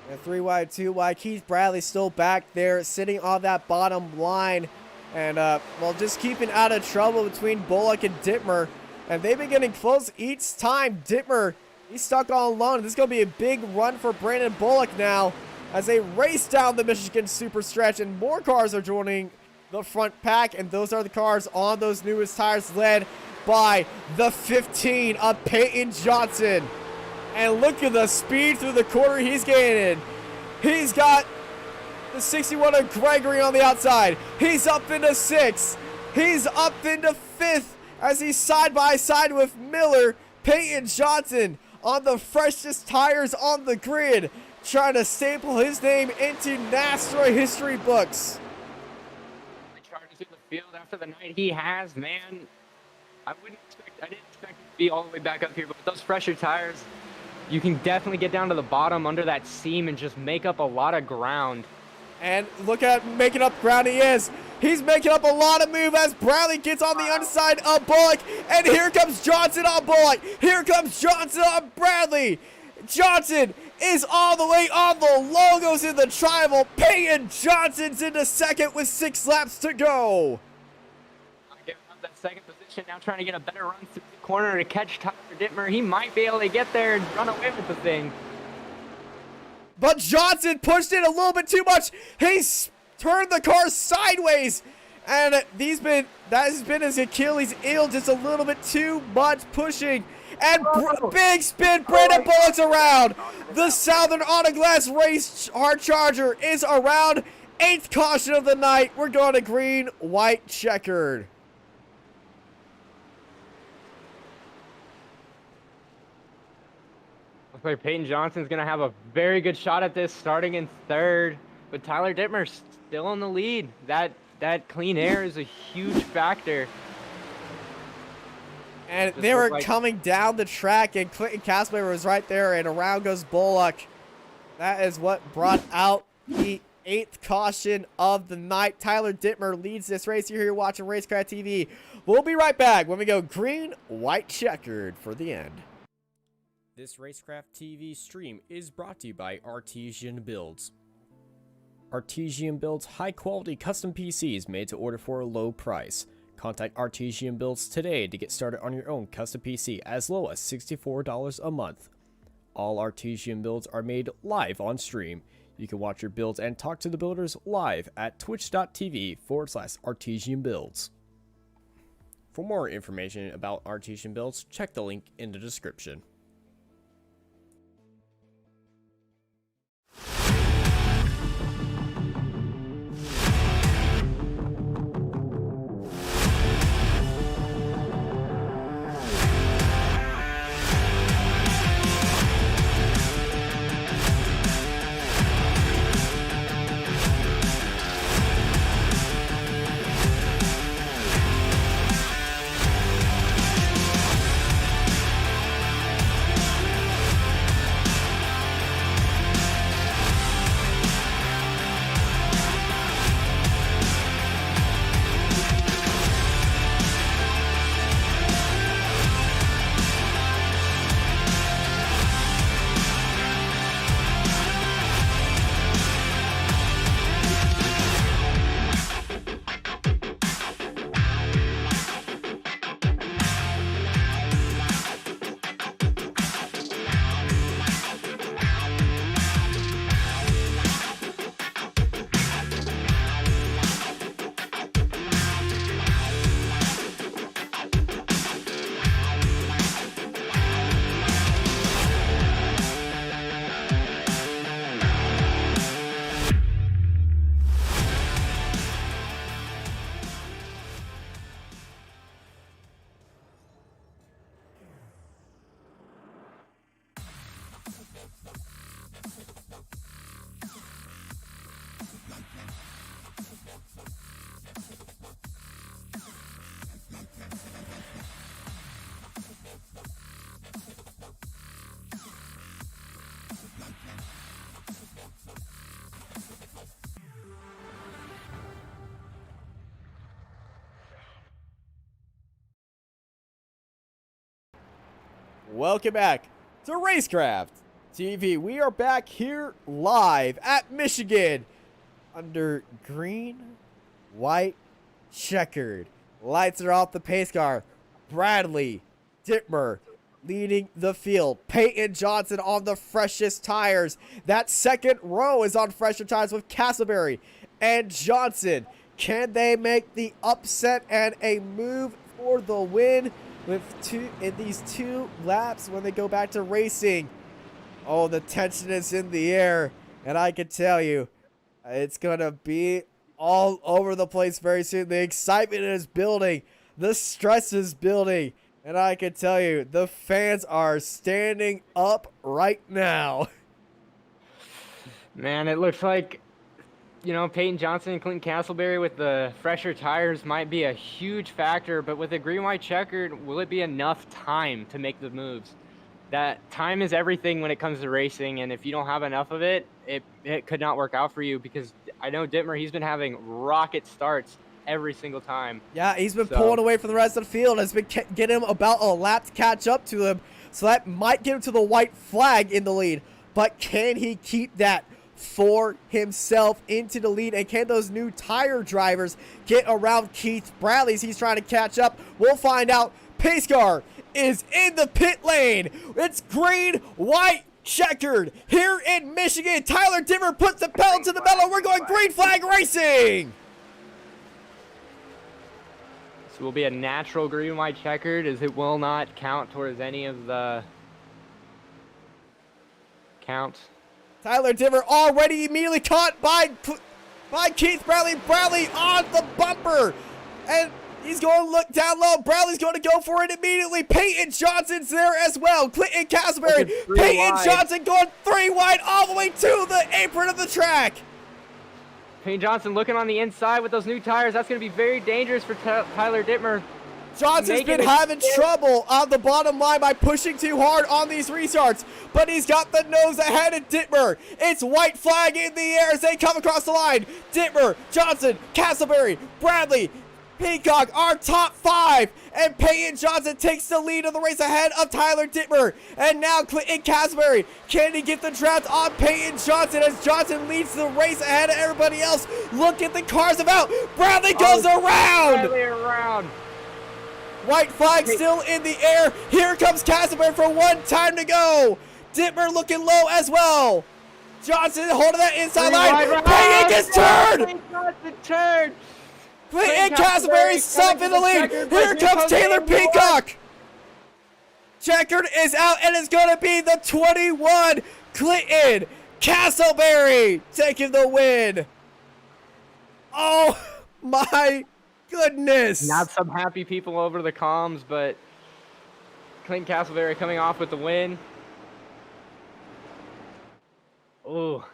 And 3 wide, 2 wide. Keith Bradley still back there, sitting on that bottom line. And, well, just keeping out of trouble between Bullock and Dittmer. And they've been getting close each time. Dittmer, he's stuck all alone. This is going to be a big run for Brandon Bullock now as they race down the Michigan Super Stretch. And more cars are joining the front pack. And those are the cars on those newest tires, led by the 15 of Peyton Johnson. And look at the speed through the corner he's gaining. He's got the 61 of Gregory on the outside. He's up into 6th. He's up into 5th as he's side by side with Miller. Peyton Johnson on the freshest tires on the grid, trying to staple his name into NASRA history books.
Charging through the field after the night he has, man. I didn't expect him to be all the way back up here, but with those fresher tires, you can definitely get down to the bottom under that seam and just make up a lot of ground.
And look at making up ground he is. He's making up a lot of move as Bradley gets on the underside of Bullock. And here comes Johnson on Bullock. Here comes Johnson on Bradley. Johnson is all the way on the logos in the tribal. Peyton Johnson's into second with 6 laps to go.
Giving up that second position, now trying to get a better run through the corner to catch Tyler Dittmer. He might be able to get there and run away with the thing.
But Johnson pushed it a little bit too much. He's turned the car sideways. And that has been his Achilles heel, just a little bit too much pushing. And big spin, Brandon Bullock's around. The Southern Autoglass Race Hard Charger is around. 8th caution of the night. We're going to green, white, checkered.
Looks like Peyton Johnson's going to have a very good shot at this, starting in 3rd. But Tyler Dittmer still in the lead. That clean air is a huge factor.
And
Just
they were
like
coming down the track, and Clinton Casper was right there, and around goes Bullock. That is what brought out the 8th caution of the night. Tyler Dittmer leads this race. You're here watching Racecraft TV. We'll be right back when we go green, white, checkered for the end. This Racecraft TV stream is brought to you by Artesian Builds. Artesian builds high-quality custom PCs made to order for a low price. Contact Artesian Builds today to get started on your own custom PC as low as $64 a month. All Artesian builds are made live on stream. You can watch your builds and talk to the builders live at twitch.tv/Artesian Builds. For more information about Artesian Builds, check the link in the description. welcome back to Racecraft TV. We are back here live at Michigan under green, white, checkered. Lights are off the pace car. Bradley Dittmer leading the field. Peyton Johnson on the freshest tires. That second row is on fresher tires with Castleberry and Johnson. Can they make the upset and a move for the win with these two laps when they go back to racing? Oh, the tension is in the air, and I can tell you, it's gonna be all over the place very soon. The excitement is building, the stress is building, and I can tell you, the fans are standing up right now.
Man, it looks like, you know, Peyton Johnson and Clinton Castleberry with the fresher tires might be a huge factor, but with the green-white checkered, will it be enough time to make the moves? That time is everything when it comes to racing, and if you don't have enough of it, it could not work out for you, because I know Dittmer, he's been having rocket starts every single time.
Yeah, he's been pulling away from the rest of the field. Has been getting him about a lap to catch up to him, so that might get him to the white flag in the lead, but can he keep that for himself into the lead, and can those new tire drivers get around Keith Bradley's? He's trying to catch up. We'll find out. Pace car is in the pit lane. It's green, white, checkered here in Michigan. Tyler Dittmer puts the pedal to the metal. We're going green flag racing.
This will be a natural green-white checkered, as it will not count towards any of the counts.
Tyler Dittmer already immediately caught by Keith Bradley. Bradley on the bumper, and he's going to look down low. Bradley's going to go for it immediately. Peyton Johnson's there as well. Clinton Castleberry. Peyton Johnson going 3 wide all the way to the apron of the track.
Peyton Johnson looking on the inside with those new tires. That's going to be very dangerous for Tyler Dittmer.
Johnson's been having trouble on the bottom line by pushing too hard on these restarts, but he's got the nose ahead of Dittmer. It's white flag in the air as they come across the line. Dittmer, Johnson, Castleberry, Bradley, Peacock are top 5, and Peyton Johnson takes the lead of the race ahead of Tyler Dittmer. And now Clinton Castleberry, can he get the draft on Peyton Johnson as Johnson leads the race ahead of everybody else? Look at the cars about. Bradley goes around.
Bradley around.
White flag still in the air. Here comes Castleberry for one time to go. Dittmer looking low as well. Johnson holding that inside line. Peyton gets turned.
Turn.
Clinton Castleberry stop in the lead. Here comes Taylor Peacock. Checkered is out, and it's going to be the 21. Clinton Castleberry taking the win. Oh my goodness.
Not some happy people over the comms, but Clinton Castleberry coming off with the win. Oh,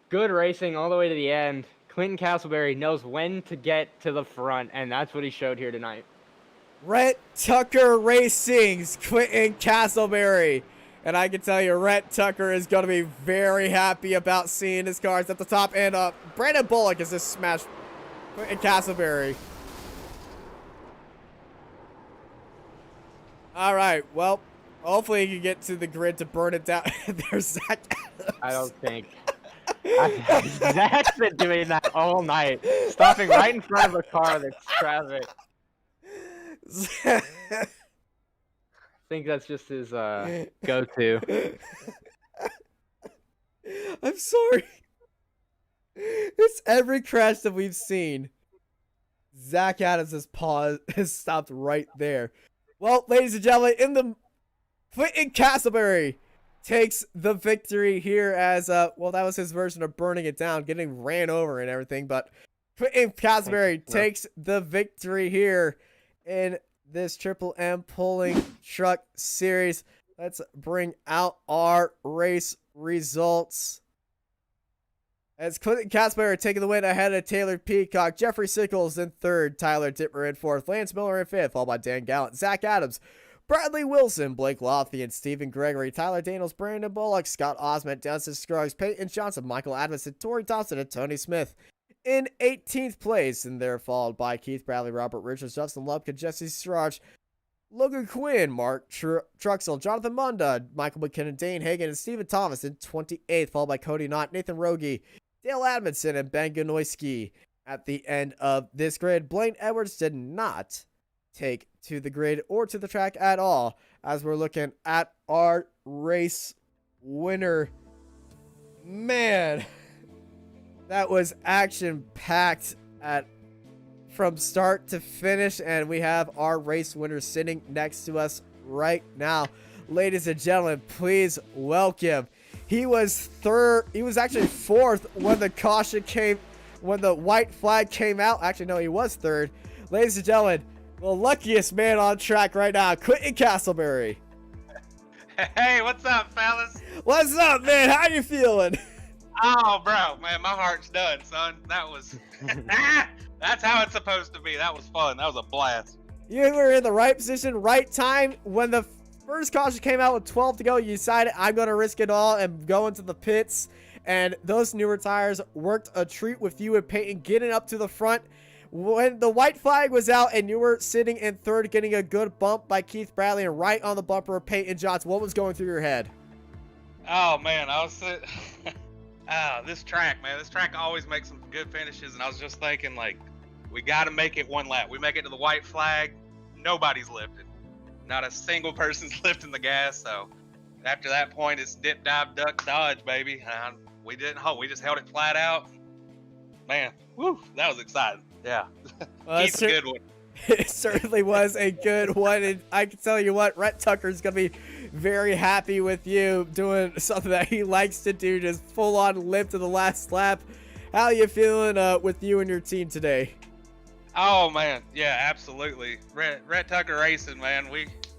good racing all the way to the end. Clinton Castleberry knows when to get to the front, and that's what he showed here tonight.
Rhett Tucker Racing's Clinton Castleberry. And I can tell you, Rhett Tucker is going to be very happy about seeing his cars at the top. And Brandon Bullock has just smashed Clinton Castleberry. All right, well, hopefully he can get to the grid to burn it down. There's Zach Adams.
I don't think. Zach's been doing that all night, stopping right in front of a car that's traffic. I think that's just his go-to.
I'm sorry. It's every crash that we've seen. Zach Adams has stopped right there. Well, ladies and gentlemen, Clinton Castleberry takes the victory here as, well, that was his version of burning it down, getting ran over and everything, but Clinton Castleberry takes the victory here in this Triple M Pulling Truck Series. Let's bring out our race results. As Clinton Castleberry taking the win ahead of Taylor Peacock, Jeffrey Sickles in 3rd, Tyler Dittmer in 4th, Lance Miller in 5th, followed by Dan Gallant, Zach Adams, Bradley Wilson, Blake Lothian, Stephen Gregory, Tyler Daniels, Brandon Bullock, Scott Osment, Dennis Scruggs, Peyton Johnson, Michael Adamson, Tori Thompson, and Tony Smith in 18th place. And they're followed by Keith Bradley, Robert Richards, Justin Lubka, Jesse Siraj, Logan Quinn, Mark Truxell, Jonathan Munda, Michael McKinnon, Dane Hagan, and Stephen Thomas in 28th, followed by Cody Knott, Nathan Rogie, Dale Admonson, and Ben Ganoyski. At the end of this grid, Blaine Edwards did not take to the grid or to the track at all, as we're looking at our race winner. Man, that was action-packed from start to finish, and we have our race winner sitting next to us right now. Ladies and gentlemen, please welcome. He was actually fourth when the white flag came out. Actually, no, he was third. Ladies and gentlemen, the luckiest man on track right now, Quentin Castleberry.
Hey, what's up, fellas?
What's up, man? How you feeling?
Oh, bro, man, my heart's done, son. That was... That's how it's supposed to be. That was fun. That was a blast.
You were in the right position, right time. When the first caution came out with 12 to go, you decided, I'm going to risk it all and go into the pits. And those newer tires worked a treat with you and Peyton getting up to the front. When the white flag was out and you were sitting in third, getting a good bump by Keith Bradley and right on the bumper of Peyton Johnson, what was going through your head?
Oh, man, I was sitting... this track, man, this track always makes some good finishes, and I was just thinking, like, we got to make it one lap. We make it to the white flag, nobody's lifting. Not a single person's lifting the gas, so after that point, it's dip, dive, duck, dodge, baby. We didn't hold, we just held it flat out. Man, woo, that was exciting. Yeah.
Well,
Keith's a good one.
It certainly was a good one, and I can tell you what, Rhett Tucker's going to be very happy with you doing something that he likes to do, just full-on lift to the last lap. How are you feeling with you and your team today?
Oh, man, yeah, absolutely. Rhett Tucker Racing, man,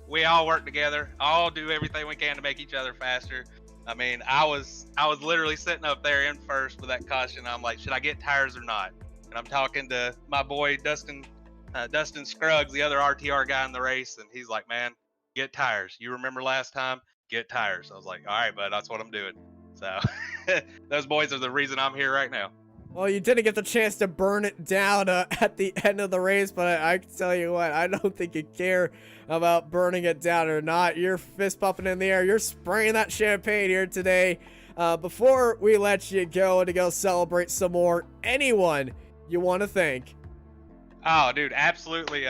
we all work together, all do everything we can to make each other faster. I mean, I was literally sitting up there in first with that caution. I'm like, should I get tires or not? And I'm talking to my boy Dustin Scruggs, the other RTR guy in the race, and he's like, man, get tires. You remember last time? Get tires. I was like, all right, bud, that's what I'm doing. So those boys are the reason I'm here right now.
Well, you didn't get the chance to burn it down at the end of the race, but I can tell you what, I don't think you care about burning it down or not. You're fist pumping in the air. You're spraying that champagne here today. Before we let you go to go celebrate some more, anyone you want to thank?
Oh, dude, absolutely.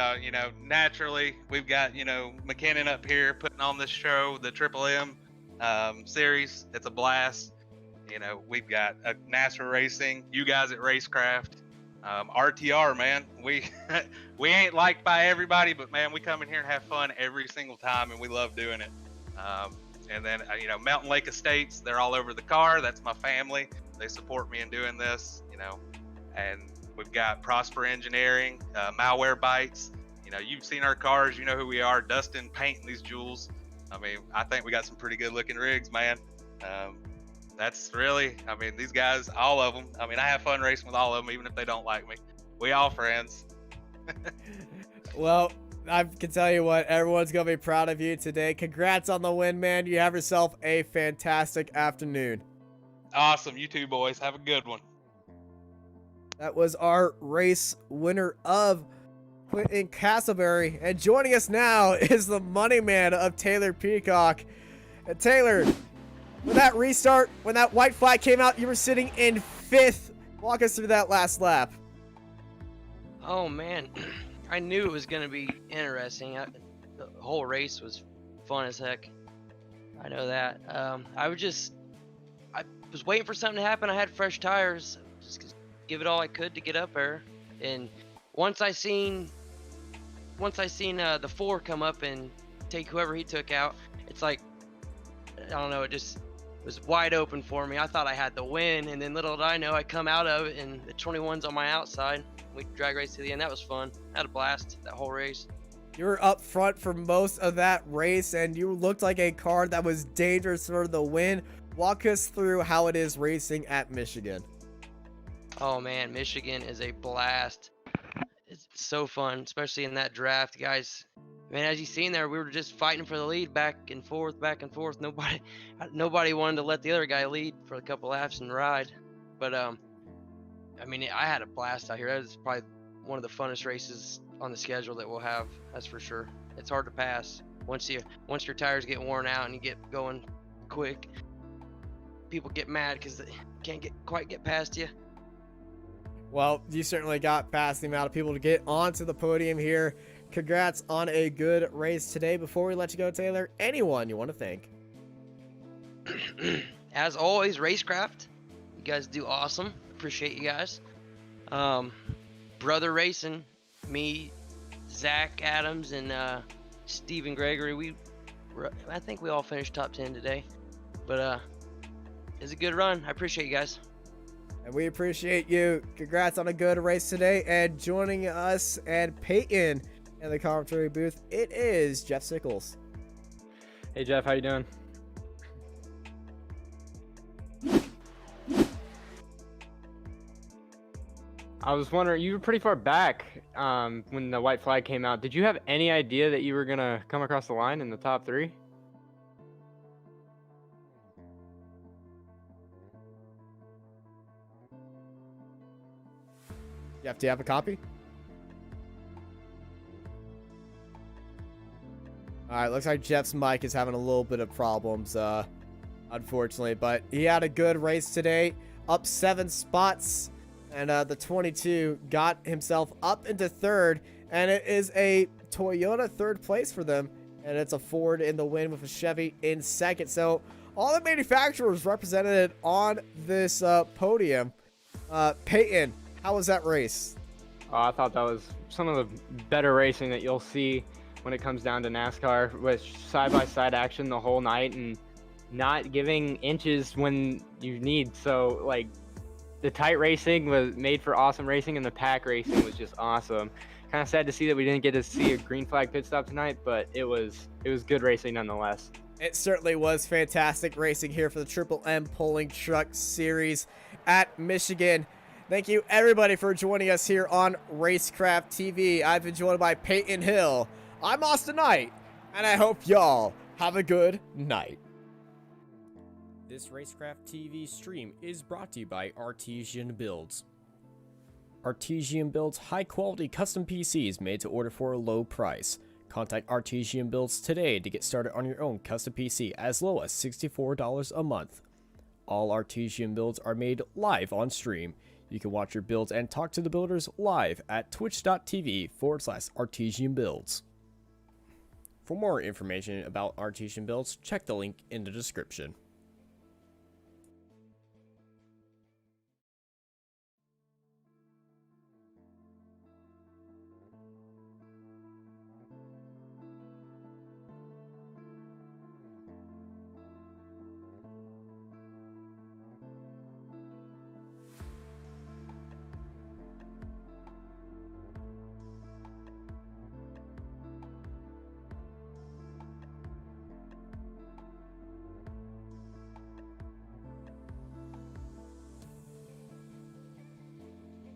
Naturally, we've got, McKinnon up here putting on this show, the Triple M series. It's a blast. We've got NASRA Racing, you guys at Racecraft, RTR, man. We ain't liked by everybody, but man, we come in here and have fun every single time, and we love doing it. And then, Mountain Lake Estates, they're all over the car. That's my family. They support me in doing this, and we've got Prosper Engineering, Malware Bites. You've seen our cars. You know who we are. Dustin painting these jewels. I mean, I think we got some pretty good looking rigs, man. That's really, these guys, all of them. I have fun racing with all of them, even if they don't like me. We all friends.
Well, I can tell you what, everyone's going to be proud of you today. Congrats on the win, man. You have yourself a fantastic afternoon.
Awesome. You too, boys. Have a good one.
That was our race winner of Quentin Castleberry. And joining us now is the money man of Taylor Peacock. And Taylor, when that restart, when that white flag came out, you were sitting in 5th. Walk us through that last lap.
Oh, man. I knew it was going to be interesting. The whole race was fun as heck. I know that. I was waiting for something to happen. I had fresh tires. Just give it all I could to get up there. And once I seen the 4 come up and take whoever he took out, it's like, I don't know, it just was wide open for me. I thought I had the win, and then little did I know, I come out of it and the 21's on my outside. We drag race to the end. That was fun. I had a blast that whole race.
You were up front for most of that race, and you looked like a car that was dangerous for the win. Walk us through how it is racing at Michigan.
Oh man, Michigan is a blast. It's so fun, especially in that draft, guys. Man, as you seen there, we were just fighting for the lead back and forth. Nobody wanted to let the other guy lead for a couple laps and ride. But I had a blast out here. That was probably one of the funnest races on the schedule that we'll have. That's for sure. It's hard to pass once your tires get worn out and you get going quick. People get mad because they can't quite get past you.
Well, you certainly got past the amount of people to get onto the podium here. Congrats on a good race today. Before we let you go, Taylor, anyone you want to thank?
As always, Racecraft. You guys do awesome. Appreciate you guys. Brother Racing, me, Zach Adams, and Stephen Gregory. I think we all finished top 10 today. But it's a good run. I appreciate you guys.
And we appreciate you. Congrats on a good race today. And joining us and Peyton in the commentary booth, it is Jeff Sickles.
Hey Jeff, how you doing? I was wondering, you were pretty far back when the white flag came out. Did you have any idea that you were gonna come across the line in the top 3?
Do you have a copy? Alright, looks like Jeff's mic is having a little bit of problems, unfortunately. But he had a good race today, up 7 spots. And the 22 got himself up into 3rd. And it is a Toyota 3rd place for them. And it's a Ford in the win with a Chevy in 2nd. So all the manufacturers represented on this podium. Peyton, how was that race?
Oh, I thought that was some of the better racing that you'll see when it comes down to NASCAR, with side-by-side action the whole night and not giving inches when you need. So, like, the tight racing was made for awesome racing, and the pack racing was just awesome. Kind of sad to see that we didn't get to see a green flag pit stop tonight, but it was good racing nonetheless.
It certainly was fantastic racing here for the Triple M Pulling Truck Series at Michigan. Thank you, everybody, for joining us here on Racecraft TV. I've been joined by Peyton Hill. I'm Austin Knight, and I hope y'all have a good night. This Racecraft TV stream is brought to you by Artesian Builds. Artesian builds high-quality custom PCs made to order for a low price. Contact Artesian Builds today to get started on your own custom PC as low as $64 a month. All Artesian builds are made live on stream. You can watch your builds and talk to the builders live at twitch.tv/Artesian Builds. For more information about Artesian Builds, check the link in the description.